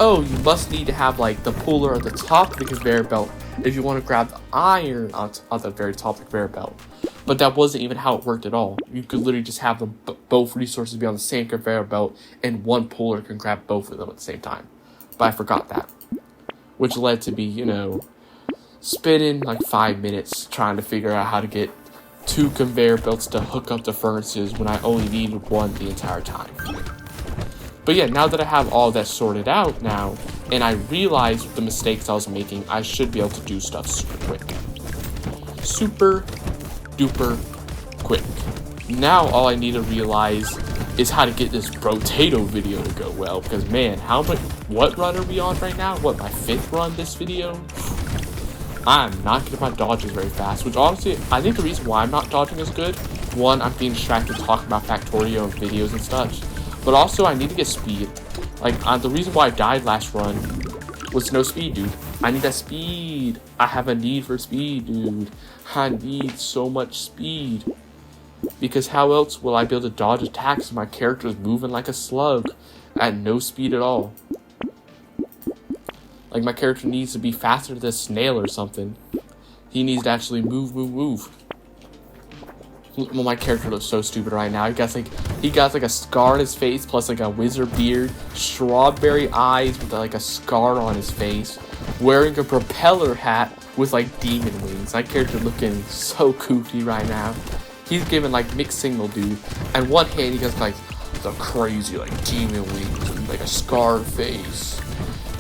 oh, you must need to have like the puller at the top of the conveyor belt if you want to grab the iron on the very top of the conveyor belt. But that wasn't even how it worked at all. You could literally just have them both resources be on the same conveyor belt, and one puller can grab both of them at the same time. But I forgot that, which led to me, you know, spending like 5 minutes trying to figure out how to get 2 conveyor belts to hook up the furnaces when I only needed 1 the entire time. But yeah, now that I have all that sorted out now, and I realized the mistakes I was making, I should be able to do stuff super quick. Super duper quick. Now all I need to realize is how to get this Brotato video to go well, because man, what run are we on right now? What, my 5th run this video? I'm not getting my dodges very fast, which honestly, I think the reason why I'm not dodging as good, 1, I'm being distracted talking about Factorio and videos and such, but also I need to get speed. Like, the reason why I died last run was no speed, dude. I need that speed. I have a need for speed, dude. I need so much speed. Because how else will I be able to dodge attacks if my character is moving like a slug at no speed at all? Like, my character needs to be faster than a snail or something. He needs to actually move. Well, my character looks so stupid right now. He got like a scar on his face, plus like a wizard beard, strawberry eyes with like a scar on his face, wearing a propeller hat with like demon wings. My character looking so goofy right now. He's giving like mixed signal, dude. And one hand he got like the crazy like demon wings with like a scarred face,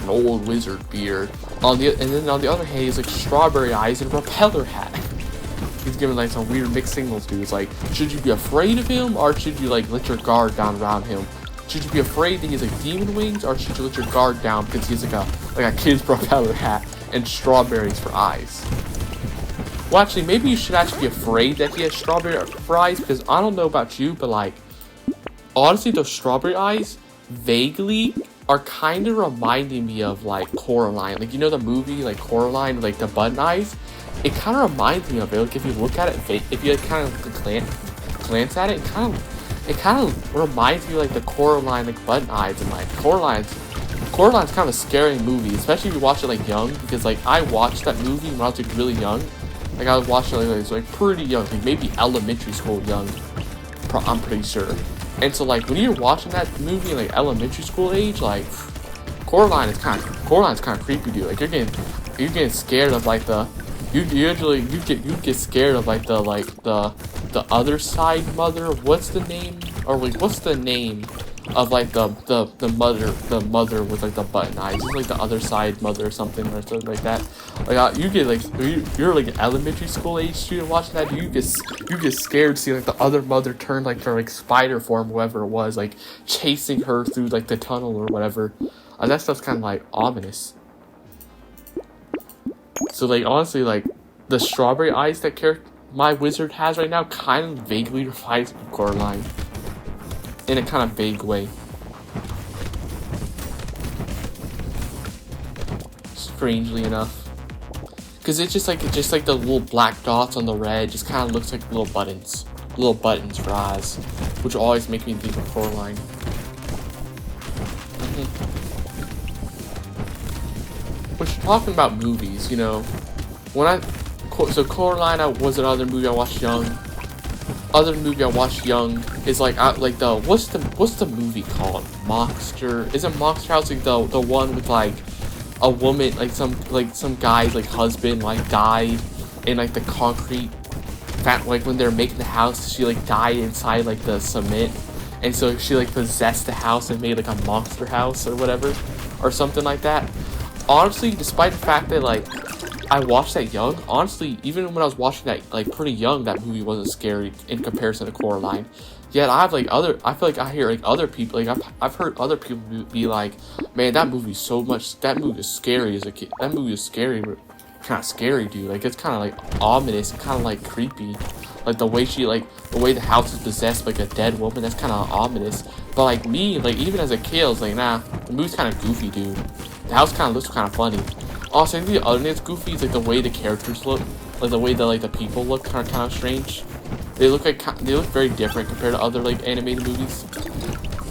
an old wizard beard. And then on the other hand he's like strawberry eyes and a propeller hat. He's giving like some weird mixed signals, dude. It's like, should you be afraid of him, or should you like let your guard down around him? Should you be afraid that he's like demon wings, or should you let your guard down because he's like a kid's propeller hat and strawberries for eyes? Well, actually, maybe you should actually be afraid that he has strawberry for eyes, because I don't know about you, but like, honestly, those strawberry eyes vaguely are kind of reminding me of like Coraline. Like, you know the movie like Coraline, like the button eyes? It kind of reminds me of it. Like, if you look at it, if you like, kind of glance at it, it kind of reminds me of like the Coraline like button eyes, and like Coraline's kind of a scary movie, especially if you watch it like young, because like I watched that movie when I was like really young. Like I was watching it like, pretty young, like maybe elementary school young. I'm pretty sure. And so like when you're watching that movie like elementary school age, like Coraline's kind of creepy, dude. Like you're getting scared of like the you get scared of like the other side mother. What's the name? Or like what's the name of like the mother with like the button eyes? It's like the other side mother or something like that. Like you get like you're like an elementary school age student watching that, you get scared seeing like the other mother turn like her like spider form, whoever it was, like chasing her through like the tunnel or whatever. That stuff's kind of like ominous. So like honestly, like the strawberry eyes that my wizard has right now kind of vaguely reminds me of Coraline. In a kind of vague way. Strangely enough. Because it's just like the little black dots on the red just kind of looks like little buttons. Little buttons for eyes. Which always make me think of Coraline. Which, talking about movies, you know. So Coraline was another movie I watched young. Other movie I watched young is like what's the movie called? Monster? Isn't Monster House like the one with like a woman, like some guy's like husband like died in like the concrete like when they're making the house, she like died inside like the cement, and so she like possessed the house and made like a monster house or whatever or something like that. Honestly, despite the fact that like I watched that young, honestly, even when I was watching that like pretty young, that movie wasn't scary in comparison to Coraline. Yet I feel like I hear like other people, like I've heard other people be like, man, that movie is scary as a kid. That movie is scary, kind of scary, dude. Like it's kind of like ominous, kind of like creepy. Like the way the house is possessed by like a dead woman, that's kind of ominous. But like me, like even as a kid, I was like, nah, the movie's kind of goofy, dude. The house kind of looks kind of funny. Also, I think the other thing that's goofy is like the way the characters look, like the way that like the people look, kind of strange. They look very different compared to other like animated movies.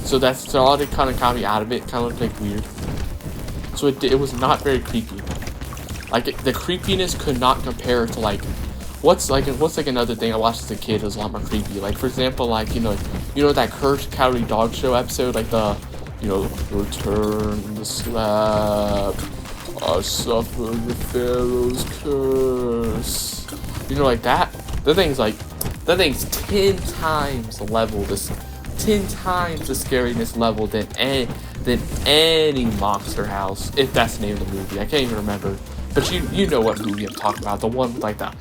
So all they kind of got me out of it. Kind of looked like weird. So it was not very creepy. Like the creepiness could not compare to like what's another thing I watched as a kid was a lot more creepy. Like for example, like you know that Courage the Cowardly Dog Show episode, like the return the slab. I suffer the Pharaoh's curse. You know, like that. That thing's 10 times the level, 10 times the scariness level than any monster house. If that's the name of the movie, I can't even remember. But you know what movie I'm talking about. The one with like the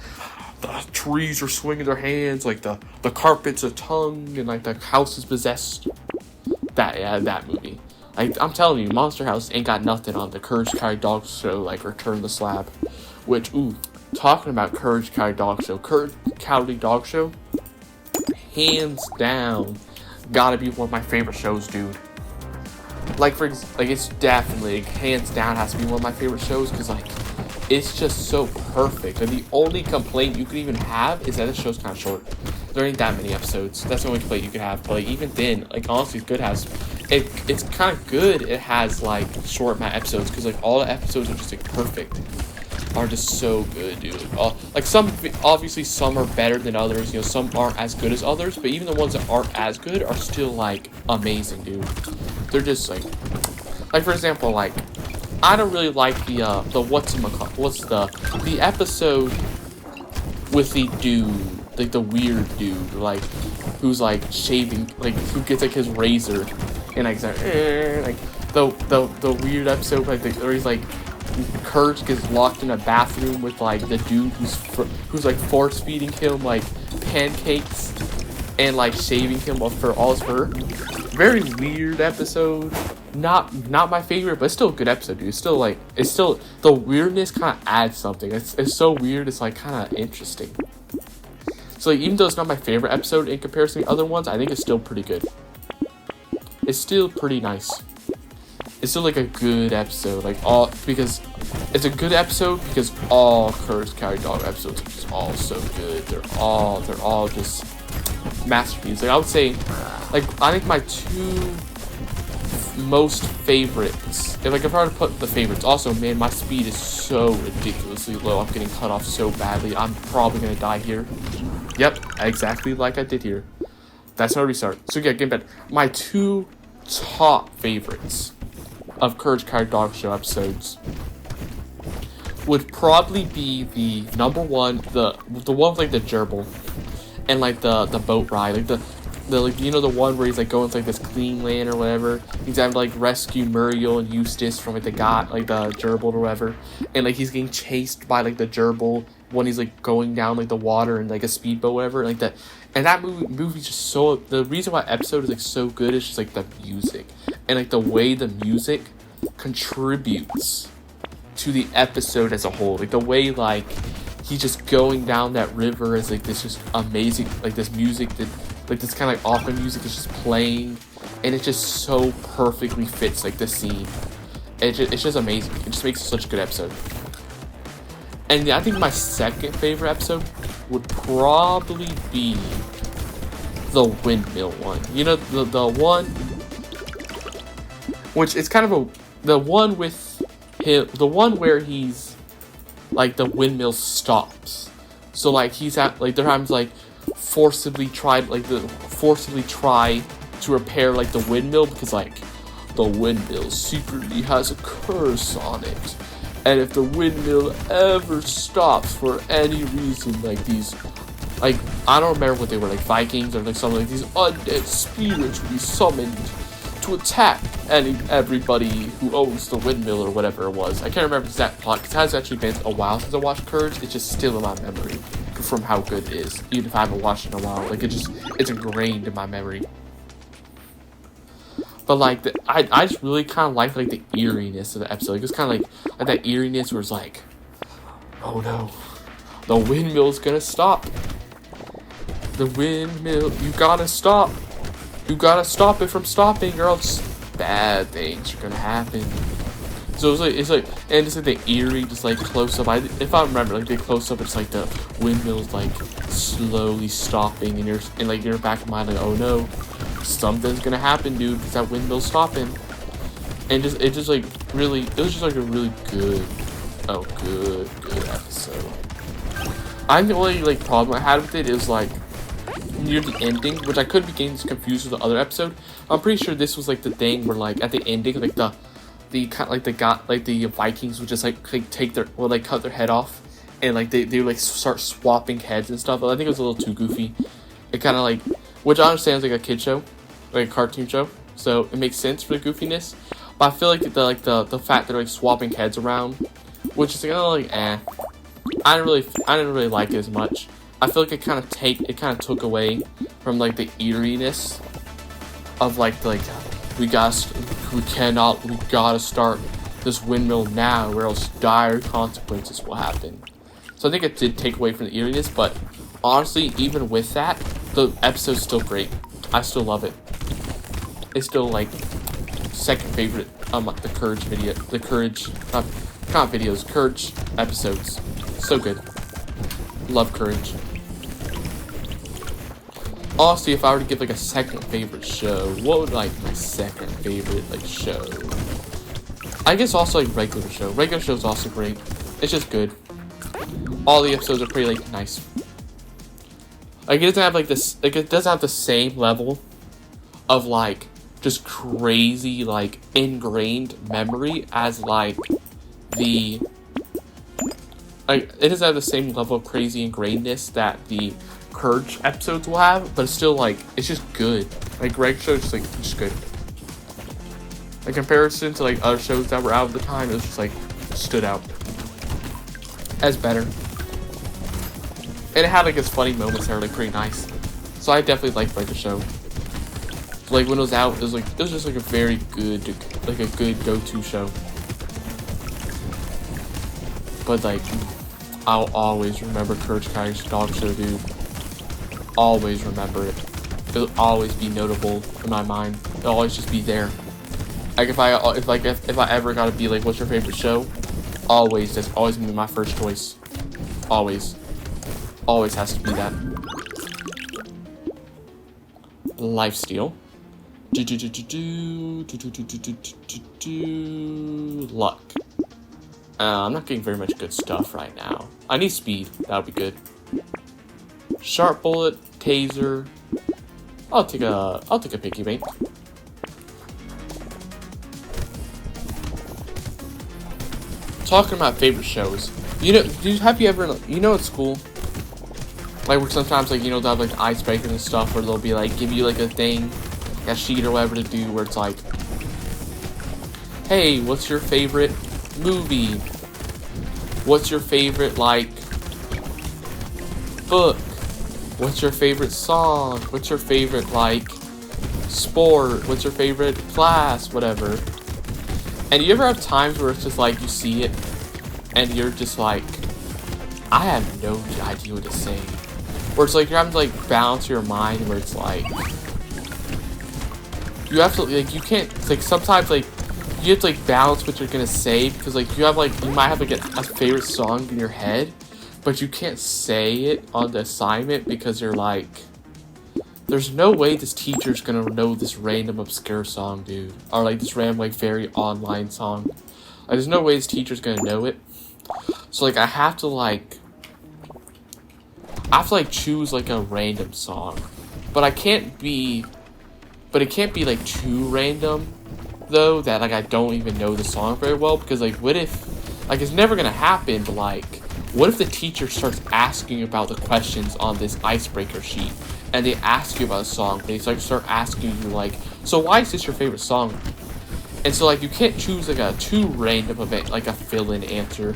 trees are swinging their hands, like the carpet's a tongue, and like the house is possessed. That movie. I'm telling you, Monster House ain't got nothing on the Courage the Cowardly Dog Show, like Return the Slab. Which, talking about Courage the Cowardly Dog Show, Courage the Cowardly Dog Show, hands down, gotta be one of my favorite shows, dude. It's definitely, hands down, has to be one of my favorite shows, because, it's just so perfect. And the only complaint you could even have is that the show's kind of short. There ain't that many episodes. That's the only complaint you could have. But even then, honestly, it's kind of good. It has short episodes because all the episodes are just perfect. Are just so good, dude. Some are better than others. Some aren't as good as others. But even the ones that aren't as good are still amazing, dude. They're just for example, I don't really like the episode with the dude, the weird dude, who's shaving, who gets his razor, and the weird episode where he's Courage gets locked in a bathroom with the dude who's force feeding him pancakes and shaving him for all his fur. Very weird episode. Not my favorite, but it's still a good episode, dude. It's still the weirdness kind of adds something. It's so weird. It's kind of interesting. So even though it's not my favorite episode in comparison to other ones, I think it's still pretty good. It's still pretty nice. It's still a good episode. Because it's a good episode because all Courage the Cowardly Dog episodes are just all so good. They're all just masterpieces. I would say, I think my two most favorites, if I were to put the favorites, also, man, my speed is so ridiculously low. I'm getting cut off so badly. I'm probably gonna die here. Yep, exactly like I did here. That's how I restart. So yeah, getting back. My 2 top favorites of Courage Card Dog Show episodes would probably be the number 1, the one with like the gerbil and like the boat ride, like the like, you know, the one where he's like going to like this clean land or whatever. He's having to like rescue Muriel and Eustace from like the gerbil or whatever, and like he's getting chased by like the gerbil when he's like going down like the water in like a speedboat or whatever, like that. And that movie's just so, the reason why episode is like so good is just like the music and like the way the music contributes to the episode as a whole. Like the way like he's just going down that river is like this just amazing, like this music that like this kind of like opera music is just playing, and it just so perfectly fits like the scene. It's just amazing. It just makes such a good episode. And I think my second favorite episode would probably be the windmill one. You know, the one which is kind of the one with him, the one where he's like the windmill stops. So like he's at like there times like forcibly try to repair like the windmill because like the windmill secretly has a curse on it, and if the windmill ever stops for any reason, like these, like I don't remember what they were, like Vikings or like something, like these undead spirits will be summoned to attack everybody who owns the windmill or whatever it was. I can't remember the exact plot because it has actually been a while since I watched Courage. It's just still in my memory from how good it is, even if I haven't watched it in a while. Like it's ingrained in my memory. But like I just really kind of like the eeriness of the episode. Like, it's kind of like that eeriness where it's like, oh no, the windmill's gonna stop. The windmill, you gotta stop. You gotta stop it from stopping, or else bad things are gonna happen. So it's like, and it's like the eerie, just like close up. If I remember, like the close up, it's like the windmill's like slowly stopping, and like your back of mind, like, oh no, something's gonna happen, dude, because that windmill's stopping. And it was just like a really good episode. I think the only like problem I had with it is like near the ending, which I could be getting confused with the other episode. I'm pretty sure this was like the thing where like at the ending, like the Vikings would just like cut their head off, and like they would like start swapping heads and stuff. But I think it was a little too goofy. It kind of like, which I understand is like a kid show, like a cartoon show, so it makes sense for the goofiness. But I feel like the fact that they're like swapping heads around, which is kind of like I didn't really like it as much. I feel like it kind of took away from like the eeriness of like we gotta start this windmill now, or else dire consequences will happen. So I think it did take away from the eeriness, but honestly, even with that, the episode's still great. I still love it. It's still like second favorite the Courage video, the Courage not videos, Courage episodes. So good. Love Courage. Honestly, if I were to give like a second favorite show, what would like my second favorite like show? I guess also like regular show. Regular show is also great. It's just good. All the episodes are pretty like nice. Like it doesn't have like this. Like it doesn't have the same level of like just crazy like ingrained memory as like the. Like it doesn't have the same level of crazy ingrainedness that the Courage episodes will have, but it's still like it's just good. Like Greg show is just good. In comparison to like other shows that were out at the time, it was just like stood out as better. And it had like its funny moments that were like pretty nice. So I definitely liked like the show. Like when it was out, it was just like a very good, like a good go-to show. But like I'll always remember Courage Card's Dog Show, dude. Always remember it. It'll always be notable in my mind. It'll always just be there. Like if I ever gotta be like, what's your favorite show? That's always gonna be my first choice. Always has to be that. Lifesteal. Luck. I'm not getting very much good stuff right now. I need speed. That would be good. Sharp bullet, taser. I'll take a piggy bank. Talking about favorite shows. Have you ever, at school, like where sometimes like they'll have like icebreakers and stuff where they'll be like give you like a thing, a sheet or whatever to do where it's like, hey, what's your favorite movie? What's your favorite like book? What's your favorite song? What's your favorite like sport? What's your favorite class? Whatever. And you ever have times where it's just like you see it and you're just like, I have no idea what to say. Where it's like you're having to like balance your mind where it's like you have to like you can't, it's like sometimes like you have to like balance what you're gonna say because like you might have like a favorite song in your head, but you can't say it on the assignment because you're like, there's no way this teacher's gonna know this random obscure song, dude. Or like this random like very online song. Like, there's no way this teacher's gonna know it. So like I have to like choose like a random song. But it can't be like too random though that like I don't even know the song very well, because like what if, like it's never gonna happen, but like what if the teacher starts asking about the questions on this icebreaker sheet and they ask you about a song, they like start asking you like, so why is this your favorite song? And so like you can't choose like a too random event, like a fill-in answer,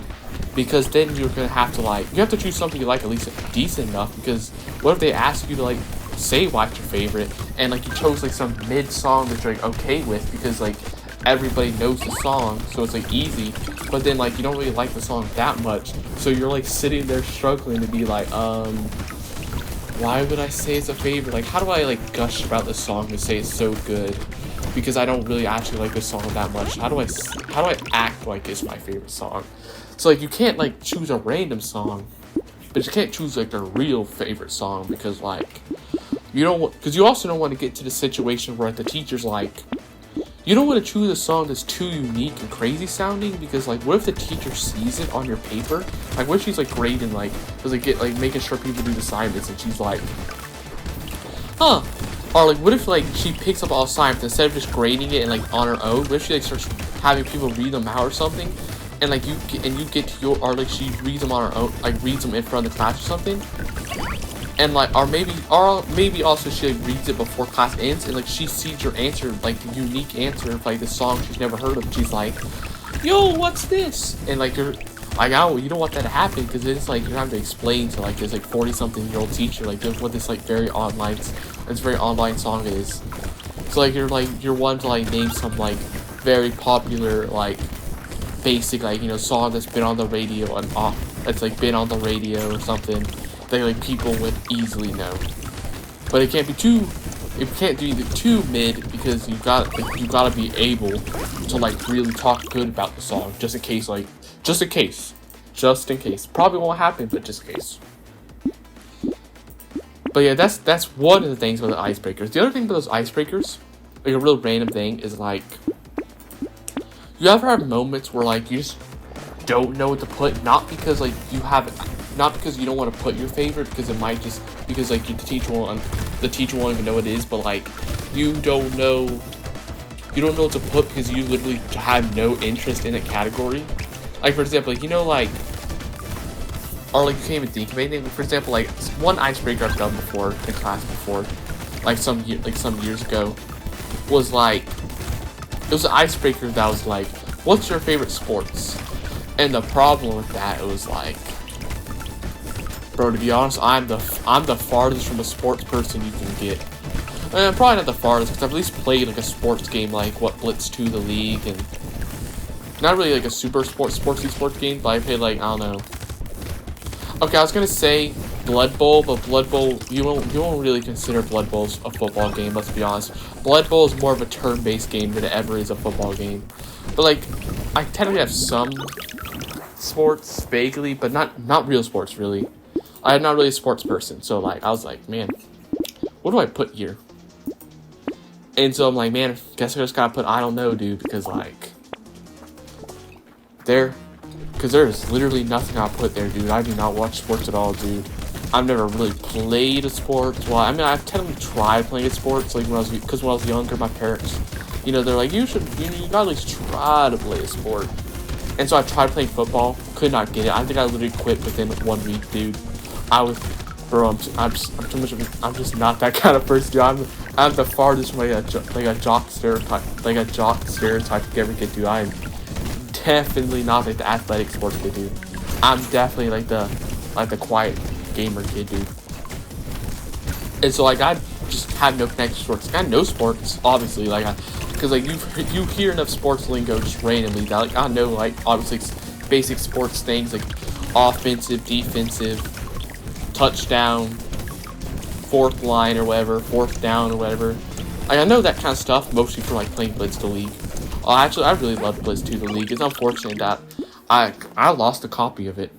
because then you're gonna have to like, you have to choose something you like at least decent enough, because what if they ask you to like say why it's your favorite and like you chose like some mid song that you're like okay with because like everybody knows the song, so it's like easy, but then like you don't really like the song that much, so you're like sitting there struggling to be like, why would I say it's a favorite? Like how do I like gush about this song and say it's so good because I don't really actually like this song that much? How do I act like it's my favorite song? So like you can't like choose a random song, but you can't choose like a real favorite song because like you also don't want to get to the situation where the teacher's like, you don't want to choose a song that's too unique and crazy sounding, because like what if the teacher sees it on your paper? Like what if she's like grading like making sure people do the assignments and she's like, huh? Or like what if like she picks up all assignments instead of just grading it and like on her own, what if she like starts having people read them out or something, and like you get to your, or like she reads them on her own, like reads them in front of the class or something, and like or maybe also she like reads it before class ends and like she sees your answer, like the unique answer of like the song she's never heard of, and she's like, yo, what's this? And like you're like, you don't want that to happen, because it's like you're having to explain to like this like 40-something-year-old teacher like what this like very online song is. So like you're wanting to like name some like very popular like basic like song that's been on the radio and that's like been on the radio or something that like people would easily know. But it can't be too mid, because you gotta be able to like really talk good about the song, just in case. Probably won't happen, but just in case. But yeah, that's one of the things about the icebreakers. The other thing about those icebreakers, like a real random thing, is like, you ever have moments where like you just don't know what to put, not because like you don't want to put your favorite, because it might just because like the teacher won't even know what it is, but like you don't know what to put because you literally have no interest in a category. Like for example, like or like you can't even think of anything. For example, like one icebreaker I've done before in class before, like some years ago, was like, it was an icebreaker that was like, what's your favorite sports? And the problem with that, it was like, bro, to be honest, I'm the farthest from a sports person you can get. And probably not the farthest, because I've at least played like a sports game like Blitz 2 the League, and not really like a super sports game, but I played like, I don't know. Okay, I was gonna say Blood Bowl, but Blood Bowl, you won't really consider Blood Bowl a football game, let's be honest. Blood Bowl is more of a turn-based game than it ever is a football game. But like, I technically have some sports vaguely, but not real sports really. I'm not really a sports person, so like I was like, man, what do I put here? And so I'm like, man, guess I just gotta put I don't know, dude, because like there's literally nothing I'll put there, dude. I do not watch sports at all, dude. I've never really played a sport. Well, I mean, I've technically tried playing a sport, like when I was younger, my parents, you know, they're like, you gotta at least try to play a sport. And so I tried playing football, could not get it. I think I literally quit within 1 week, dude. I'm just not that kind of person, dude. I'm the farthest from like a jock stereotype you ever get, dude. I'm definitely not like the athletic sports kid, dude. I'm definitely like the quiet gamer kid, dude. And so like I just had no connection to sports. Like, I know sports, obviously, like because like you hear enough sports lingo just randomly that like I know like obviously basic sports things like offensive, defensive, touchdown, fourth line or whatever, fourth down or whatever. Like I know that kind of stuff mostly from like playing Blitz the League. Actually, I really love Blitz 2 the League. It's unfortunate that I lost a copy of it.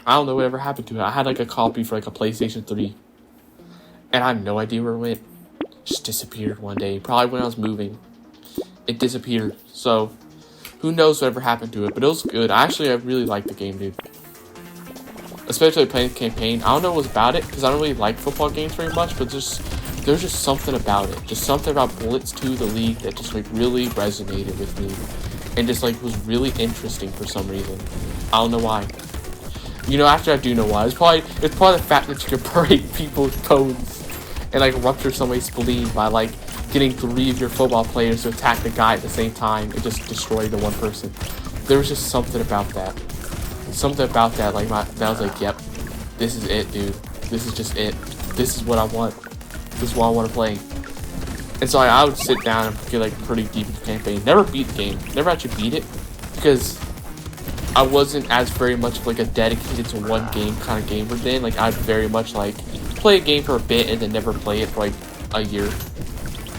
I don't know whatever happened to it. I had like a copy for like a PlayStation 3. And I have no idea where it went. It just disappeared one day. Probably when I was moving. It disappeared. So, who knows whatever happened to it. But it was good. I really liked the game, dude. Especially playing the campaign. I don't know what was about it. Because I don't really like football games very much. But there's just something about it. Just something about Blitz 2 the League that just like really resonated with me. And just like was really interesting for some reason. I don't know why. You know, actually I do know why. It's probably the fact that you can break people's bones and like rupture somebody's spleen by like getting 3 of your football players to attack the guy at the same time and just destroy the one person. There was just something about that. Like that was like, yep, this is it, dude. This is just it. This is what I want. This is what I want to play. And so I would sit down and get like pretty deep into the campaign. Never beat the game. Never actually beat it because I wasn't as very much like a dedicated to one game kind of gamer then. Like I'd very much like play a game for a bit and then never play it for like a year,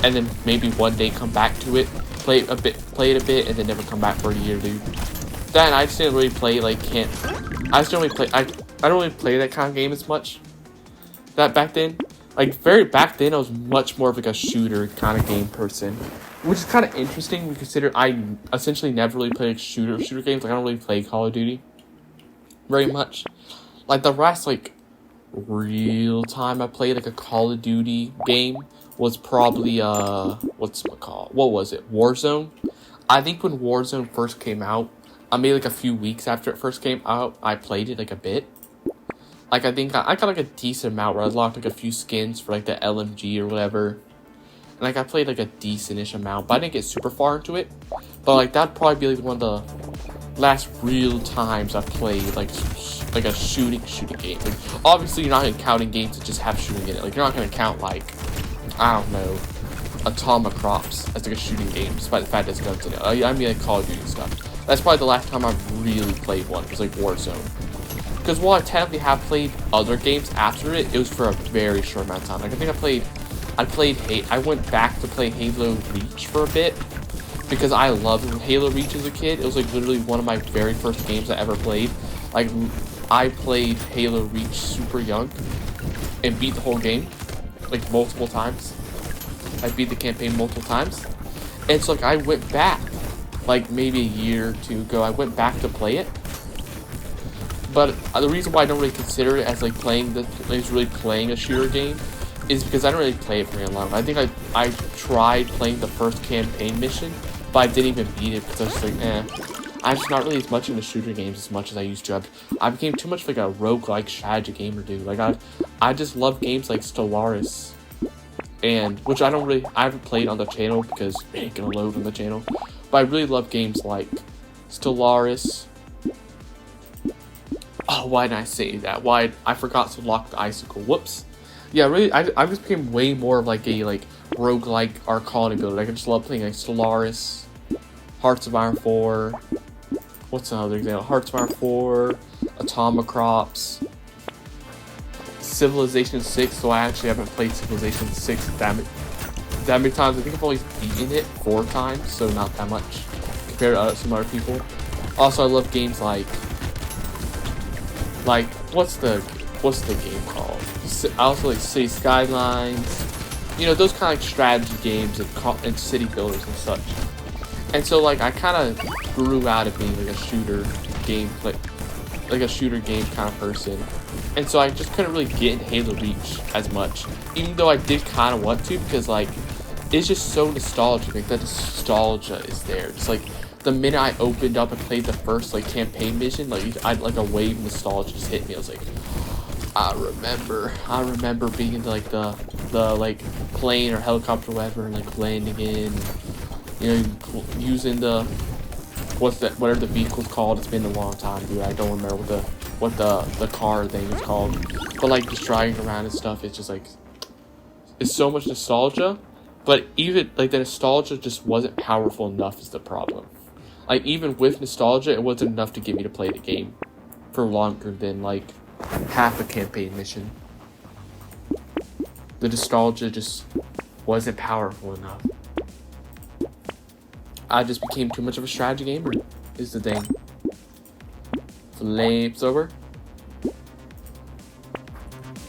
and then maybe one day come back to it, play it a bit, and then never come back for a year, dude. Then I just didn't really play like I don't really play that kind of game as much. That back then, like back then, I was much more of like a shooter kind of game person. Which is kind of interesting. We consider I essentially never really played shooter games. Like I don't really play Call of Duty very much. Like the last like real time I played like a Call of Duty game was probably what was it? Warzone. I think when Warzone first came out, I made like a few weeks after it first came out, I played it like a bit. Like I think I got like a decent amount where I locked like a few skins for like the LMG or whatever. And like I played like a decent-ish amount, but I didn't get super far into it. But like that'd probably be like one of the last real times I played like a shooting game. Like obviously you're not gonna counting games that just have shooting in it. Like you're not gonna count like I don't know, Atomic Crops as like a shooting game, despite the fact that it's guns in it. I mean like Call of Duty stuff. That's probably the last time I really played one. It was like Warzone. Because while I technically have played other games after it, it was for a very short amount of time. Like I think I went back to play Halo Reach for a bit because I loved Halo Reach as a kid. It was like literally one of my very first games I ever played. Like I played Halo Reach super young and beat the whole game like multiple times. I beat the campaign multiple times. And so like I went back like maybe a year or two ago. I went back to play it. But the reason why I don't really consider it as like really playing a shooter game is because I don't really play it very long. I think I tried playing the first campaign mission, but I didn't even beat it because I was like, I'm just not really as much into shooter games as much as I used to. I became too much like a roguelike strategy gamer, dude. Like I just love games like Stellaris, and which I haven't played on the channel because it ain't gonna load on the channel. But I really love games like Stellaris. Oh, why didn't I say that? Why I forgot to lock the icicle. Whoops. Yeah, really, I just became way more of like a roguelike arcade builder. Like I just love playing like Stellaris, Hearts of Iron 4. What's another example? Hearts of Iron 4, Atomic Crops, Civilization 6. So I actually haven't played Civilization 6 that many times. I think I've only beaten it 4 times, so not that much compared to some other people. Also, I love games like what's the game called? I also like City Skylines, you know, those kind of like strategy games and city builders and such. And so like I kind of grew out of being like a shooter game kind of person. And so I just couldn't really get into Halo Reach as much, even though I did kind of want to, because like it's just so nostalgic. Like the nostalgia is there. It's like the minute I opened up and played the first like campaign mission, like like a wave of nostalgia just hit me. I was like, I remember being into like the like plane or helicopter or whatever, and like landing in, you know, using the whatever the vehicle's called. It's been a long time, dude. I don't remember what the car thing is called, but like just driving around and stuff. It's just like it's so much nostalgia, but even like the nostalgia just wasn't powerful enough is the problem. Like even with nostalgia, it wasn't enough to get me to play the game for longer than like half a campaign mission. The nostalgia just wasn't powerful enough. I just became too much of a strategy gamer, is the thing. Flamethrowers.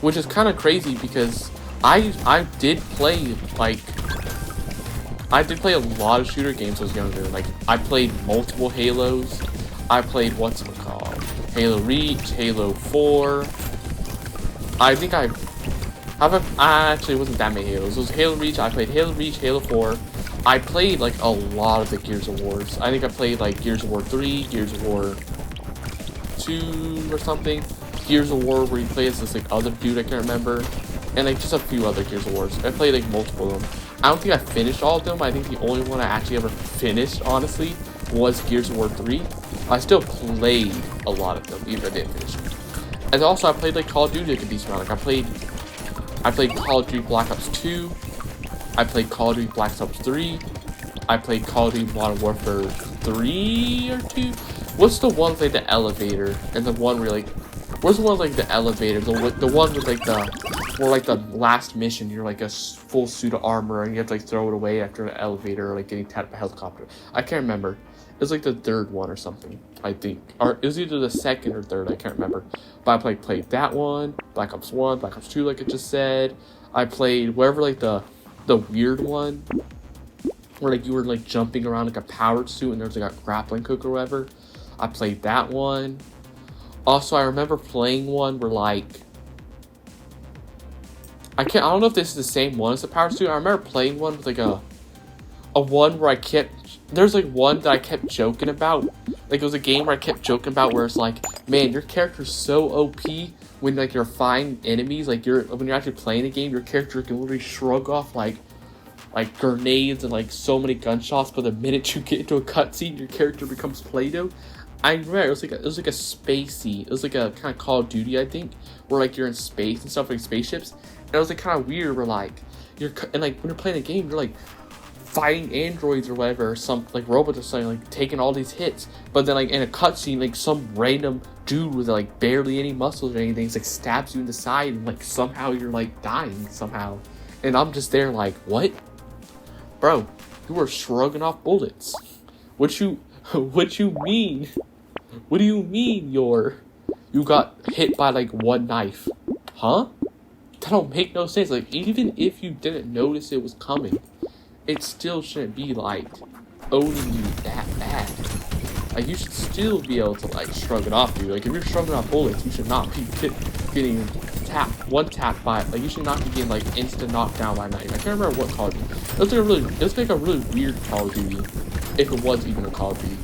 Which is kind of crazy because I did play a lot of shooter games when I was younger. Like I played multiple Halos. I played Halo Reach, Halo 4. I think I actually wasn't that many Halos. It was Halo Reach. I played Halo Reach, Halo 4. I played like a lot of the Gears of Wars. I think I played like Gears of War 3, Gears of War 2 or something. Gears of War where you play as this like other dude I can't remember. And like just a few other Gears of Wars. I played like multiple of them. I don't think I finished all of them. I think the only one I actually ever finished, honestly, was Gears of War 3. I still played a lot of them, even if I didn't finish them. And also I played like Call of Duty like a decent amount. Like I played Call of Duty Black Ops 2. I played Call of Duty Black Ops 3. I played Call of Duty Modern Warfare 3 or 2. What's the one with like the elevator and the one where like, where's the one with like the elevator? The one with like the last mission, you're like a full suit of armor and you have to like throw it away after an elevator or like getting tapped by a helicopter. I can't remember. It was like the third one or something, I think. Or it was either the second or third, I can't remember. But I played that one, Black Ops 1, Black Ops 2 like I just said. I played wherever like the weird one where like you were like jumping around like a powered suit and there was like a grappling hook or whatever. I played that one. Also, I remember playing one where like I don't know if this is the same one as the power suit. I remember playing one with like a one where there's like one that I kept joking about. Like it was a game where I kept joking about where it's like, man, your character's so OP when like you're fighting enemies, like when you're actually playing a game, your character can literally shrug off like grenades and like so many gunshots, but the minute you get into a cutscene, your character becomes Play-Doh. I remember it was like a spacey. It was like a kind of Call of Duty, I think, where like you're in space and stuff, like spaceships. And it was like kind of weird where like and like when you're playing a game, you're like fighting androids or whatever, or some like robots or something, like taking all these hits. But then like in a cutscene, like some random dude with like barely any muscles or anything, like stabs you in the side, and like somehow you're like dying somehow. And I'm just there like, what, bro? You were shrugging off bullets. What you mean? What do you mean you got hit by like one knife? Huh? That don't make no sense. Like even if you didn't notice it was coming, it still shouldn't be like owning you that bad. Like you should still be able to like shrug it off, dude. Like if you're shrugging off bullets, you should not be getting one tap by it. Like you should not be getting like instant knocked down by a knife. I can't remember what Call of Duty. It was like a really weird Call of Duty, if it was even a Call of Duty.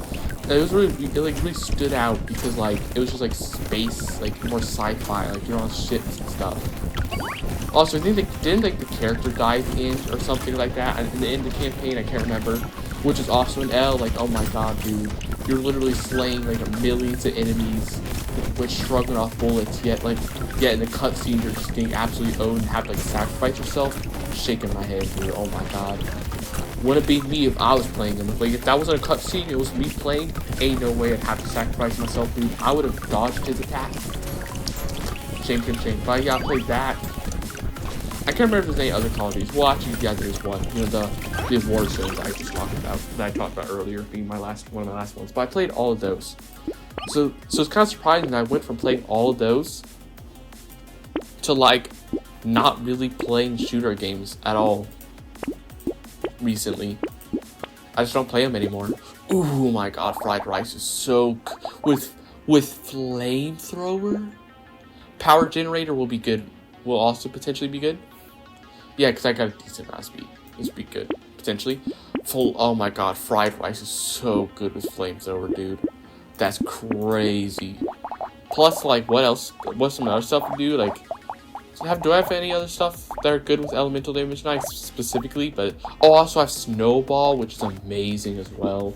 And it really stood out because like it was just like space, like more sci-fi, like you're on ships and stuff. Also, I think didn't like the character die at the end or something like that in the end of the campaign. I can't remember, which is also an L. Like, oh my god, dude, you're literally slaying like millions of enemies with shrugging off bullets. Yet in the cutscene, you're just getting absolutely owned and have to like sacrifice yourself. Shaking my head, dude. Oh my god. Wouldn't be me if I was playing them. Like, if that wasn't a cutscene, it was me playing, ain't no way I'd have to sacrifice myself, dude. I would have dodged his attack. Shame. But yeah, I played that. I can't remember if there's any other Call of Duties. Well, actually, yeah, there's one. You know, the war zones I just talked about, that I talked about earlier, being one of my last ones. But I played all of those. So it's kind of surprising that I went from playing all of those to, like, not really playing shooter games at all recently. I just don't play them anymore. Ooh my god, fried rice is so with flamethrower. Power generator will be good. Will also potentially be good. Yeah, because I got a decent amount of speed. This would be good potentially. Oh my god, fried rice is so good with flamethrower, dude. That's crazy. Plus, like, what else? What's some other stuff to do? Like, do I have any other stuff that are good with elemental damage? Not specifically, but also I have snowball, which is amazing as well.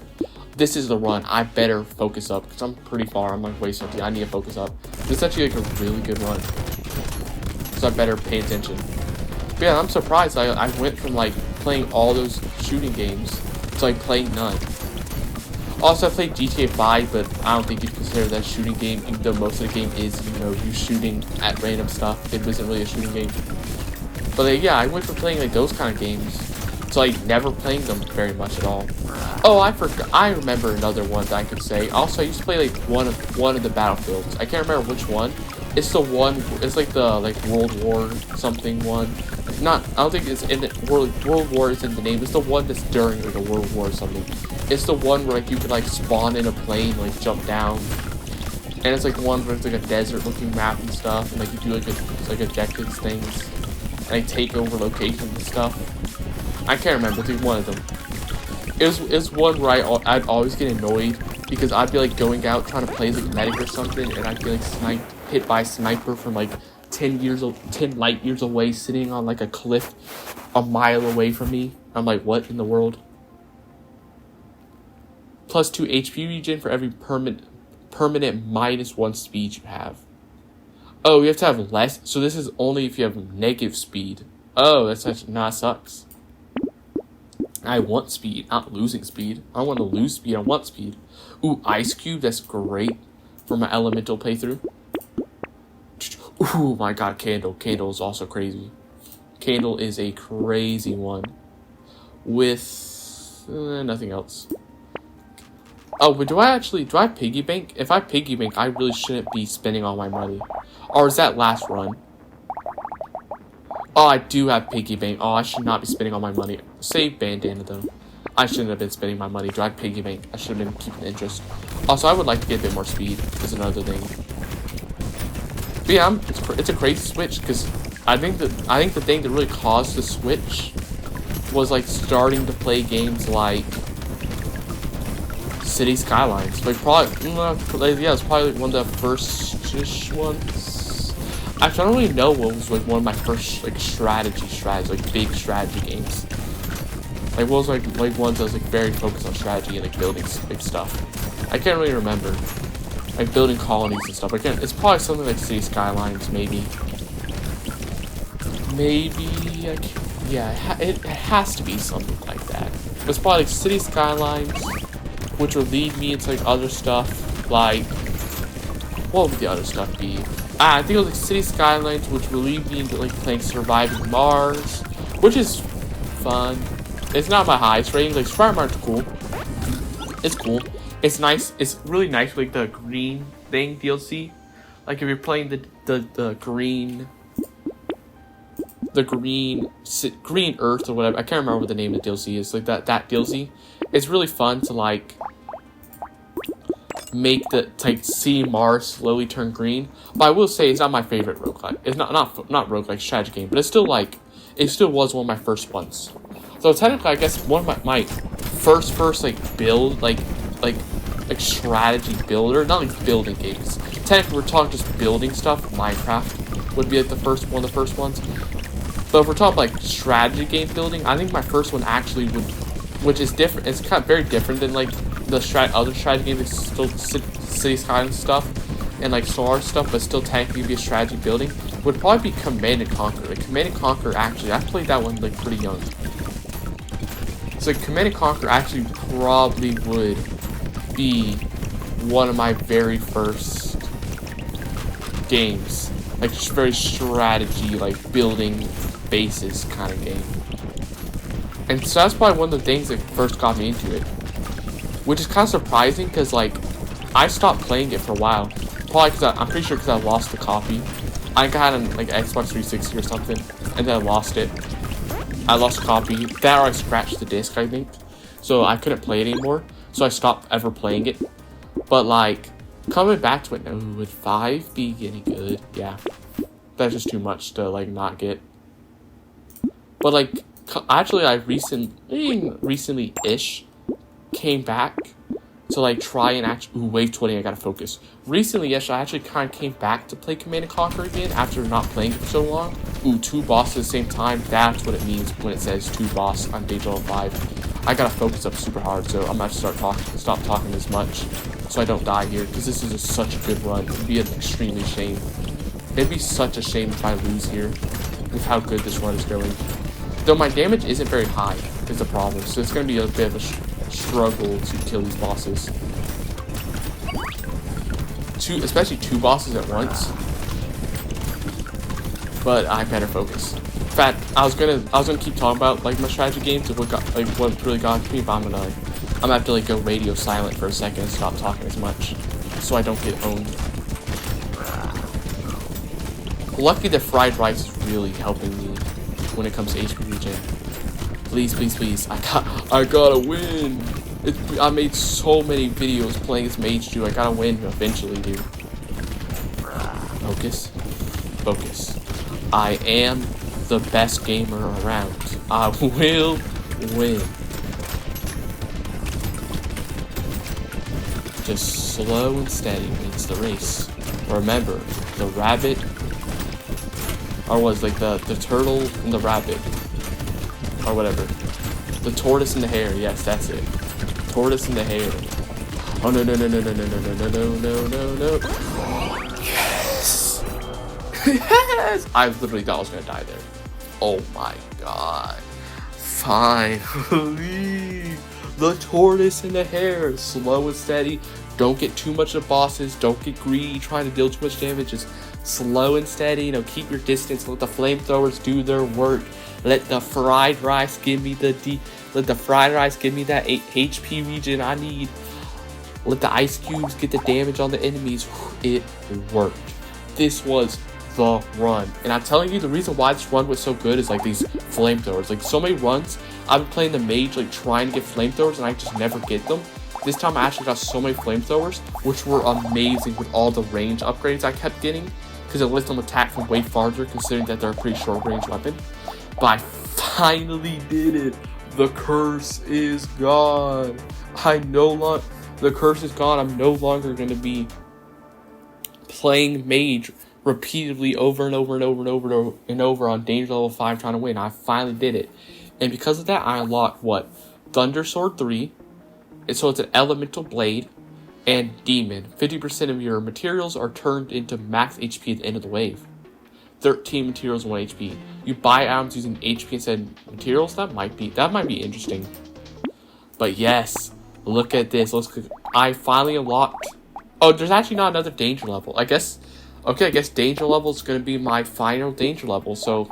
This is the run. I better focus up because I'm pretty far. I'm like way something. I need to focus up. This is actually like a really good run, so I better pay attention. But yeah, I'm surprised. I went from like playing all those shooting games to like playing none. Also, I played GTA 5, but I don't think you'd consider that a shooting game, even though most of the game is, you know, you shooting at random stuff. It wasn't really a shooting game. But like, yeah, I went from playing like those kind of games to like never playing them very much at all. Oh, I forgot. I remember another one that I could say. Also, I used to play like one of the Battlefields. I can't remember which one. It's the one. It's like the World War something one. Not. I don't think it's in the World War is in the name. It's the one that's during like a World War or something. It's the one where like you could like spawn in a plane, like jump down, and it's like one where it's like a desert-looking map and stuff, and like you do like objectives things, and like take over locations and stuff. I can't remember. It's like one of them. It was one where I'd always get annoyed because I'd be like going out trying to play as like medic or something, and I'd be like hit by a sniper from like 10 light years away, sitting on like a cliff a mile away from me. I'm like, what in the world? Plus 2 HP regen for every permanent -1 speed you have. Oh, you have to have less. So this is only if you have negative speed. Oh, that's actually that sucks. I want speed, not losing speed. I don't want to lose speed. I want speed. Ooh, ice cube. That's great for my elemental playthrough. Ooh, my god, candle. Candle is also crazy. Candle is a crazy one. With nothing else. Oh, but do I piggy bank? If I piggy bank, I really shouldn't be spending all my money. Or is that last run? Oh, I do have piggy bank. Oh, I should not be spending all my money. Save bandana, though. I shouldn't have been spending my money. Do I have piggy bank? I should have been keeping interest. Also, I would like to get a bit more speed. Is another thing. But yeah, it's a crazy switch, because I think the thing that really caused the switch was, like, starting to play games like City Skylines. Like, probably, yeah, it's probably one of the first-ish ones. Actually, I don't really know what was, like, one of my first, like, strategy, like, big strategy games. Like, what was, like ones that was, like, very focused on strategy and, like, building big stuff. I can't really remember. Like, building colonies and stuff. It's probably something like City Skylines, maybe. Yeah, it has to be something like that. It's probably like City Skylines, which will lead me into like other stuff, like, what would the other stuff be? I think it was like City Skylines, which will lead me into like playing Surviving Mars, which is fun. It's not my highest rating. Like, Surviving Mars is cool. It's cool. It's nice. It's really nice, like the green thing DLC. Like if you're playing the green Earth or whatever. I can't remember what the name of the DLC is. Like that DLC. It's really fun to like see Mars slowly turn green. But I will say it's not my favorite roguelike. It's not roguelike strategy game, but it's still was one of my first ones. So technically, I guess one of my first like build like strategy builder, not like building games. Technically, we're talking just building stuff. Minecraft would be like one of the first ones. But if we're talking like strategy game building, I think my first one actually which is different. It's kind of very different than like the other strategy games. It's still City Skylines stuff and like Solar stuff, but still technically be a strategy building. Would probably be Command and Conquer. Like Command and Conquer, actually, I played that one like pretty young. So Command and Conquer actually probably would be one of my very first games, like just very strategy, like building bases kind of game. And so that's probably one of the things that first got me into it, which is kind of surprising because like I stopped playing it for a while, probably because I'm pretty sure because I lost the copy. I got an like Xbox 360 or something, and then I lost it. I lost a copy. That or I scratched the disc, I think. So I couldn't play it anymore. So I stopped ever playing it. But like, coming back to it now, would 5 be any good? Yeah. That's just too much to like not get. But like, actually I recently-ish came back to like try and actually, wave 20, I gotta focus. Recently-ish, I actually kind of came back to play Command & Conquer again after not playing it for so long. 2 bosses at the same time, that's what it means when it says 2 boss on Danger Level 5. I gotta focus up super hard, so I'm gonna stop talking as much so I don't die here, because this is such a good run. It'd be an extremely shame. It'd be such a shame if I lose here with how good this run is going. Though my damage isn't very high is the problem, so it's gonna be a bit of a struggle to kill these bosses. Especially 2 bosses at once. But I better focus. In fact, I was gonna keep talking about like my strategy games of what really got to me, but I'm gonna have to like go radio silent for a second and stop talking as much, so I don't get owned. Lucky the fried rice is really helping me when it comes to HP regen. Please, please, please! I gotta win. I made so many videos playing as Mage, dude. I gotta win eventually, dude. Focus, focus. I am the best gamer around. I will win. Just slow and steady wins the race. Remember, the rabbit, or was like the turtle and the rabbit, or whatever. The tortoise and the hare. Yes, that's it. Tortoise and the hare. Oh no no no no no no no no no no no no. Yes. Yes. I literally thought I was gonna die there. Oh my god. Finally. The tortoise and the hare. Slow and steady. Don't get too much of bosses. Don't get greedy trying to deal too much damage. Just slow and steady. You know, keep your distance. Let the flamethrowers do their work. Let the fried rice give me that 8 HP regen I need. Let the ice cubes get the damage on the enemies. It worked. This was the run. And I'm telling you, the reason why this run was so good is like these flamethrowers. Like so many runs, I've been playing the Mage, like trying to get flamethrowers, and I just never get them. This time I actually got so many flamethrowers, which were amazing with all the range upgrades I kept getting, because it lets them attack from way farther, considering that they're a pretty short range weapon. But I finally did it. The curse is gone. The curse is gone. I'm no longer going to be playing Mage repeatedly over and over and over and over and over on Danger Level 5 trying to win. I finally did it. And because of that, I unlocked what? Thunder Sword 3. So it's an Elemental Blade and Demon. 50% of your materials are turned into max HP at the end of the wave. 13 materials, 1 HP. You buy items using HP instead of materials. That might be interesting. But yes, look at this. I finally unlocked. Oh, there's actually not another danger level. I guess danger level is gonna be my final danger level. So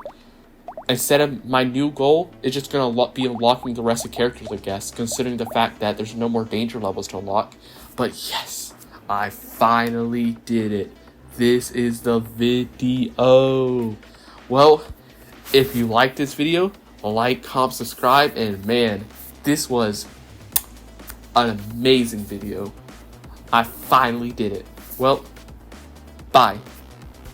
instead of my new goal, it's just gonna be unlocking the rest of the characters, I guess, considering the fact that there's no more danger levels to unlock. But yes, I finally did it. This is the video. Well, if you like this video, like, comment, subscribe, and man, this was an amazing video. I finally did it. Well, bye.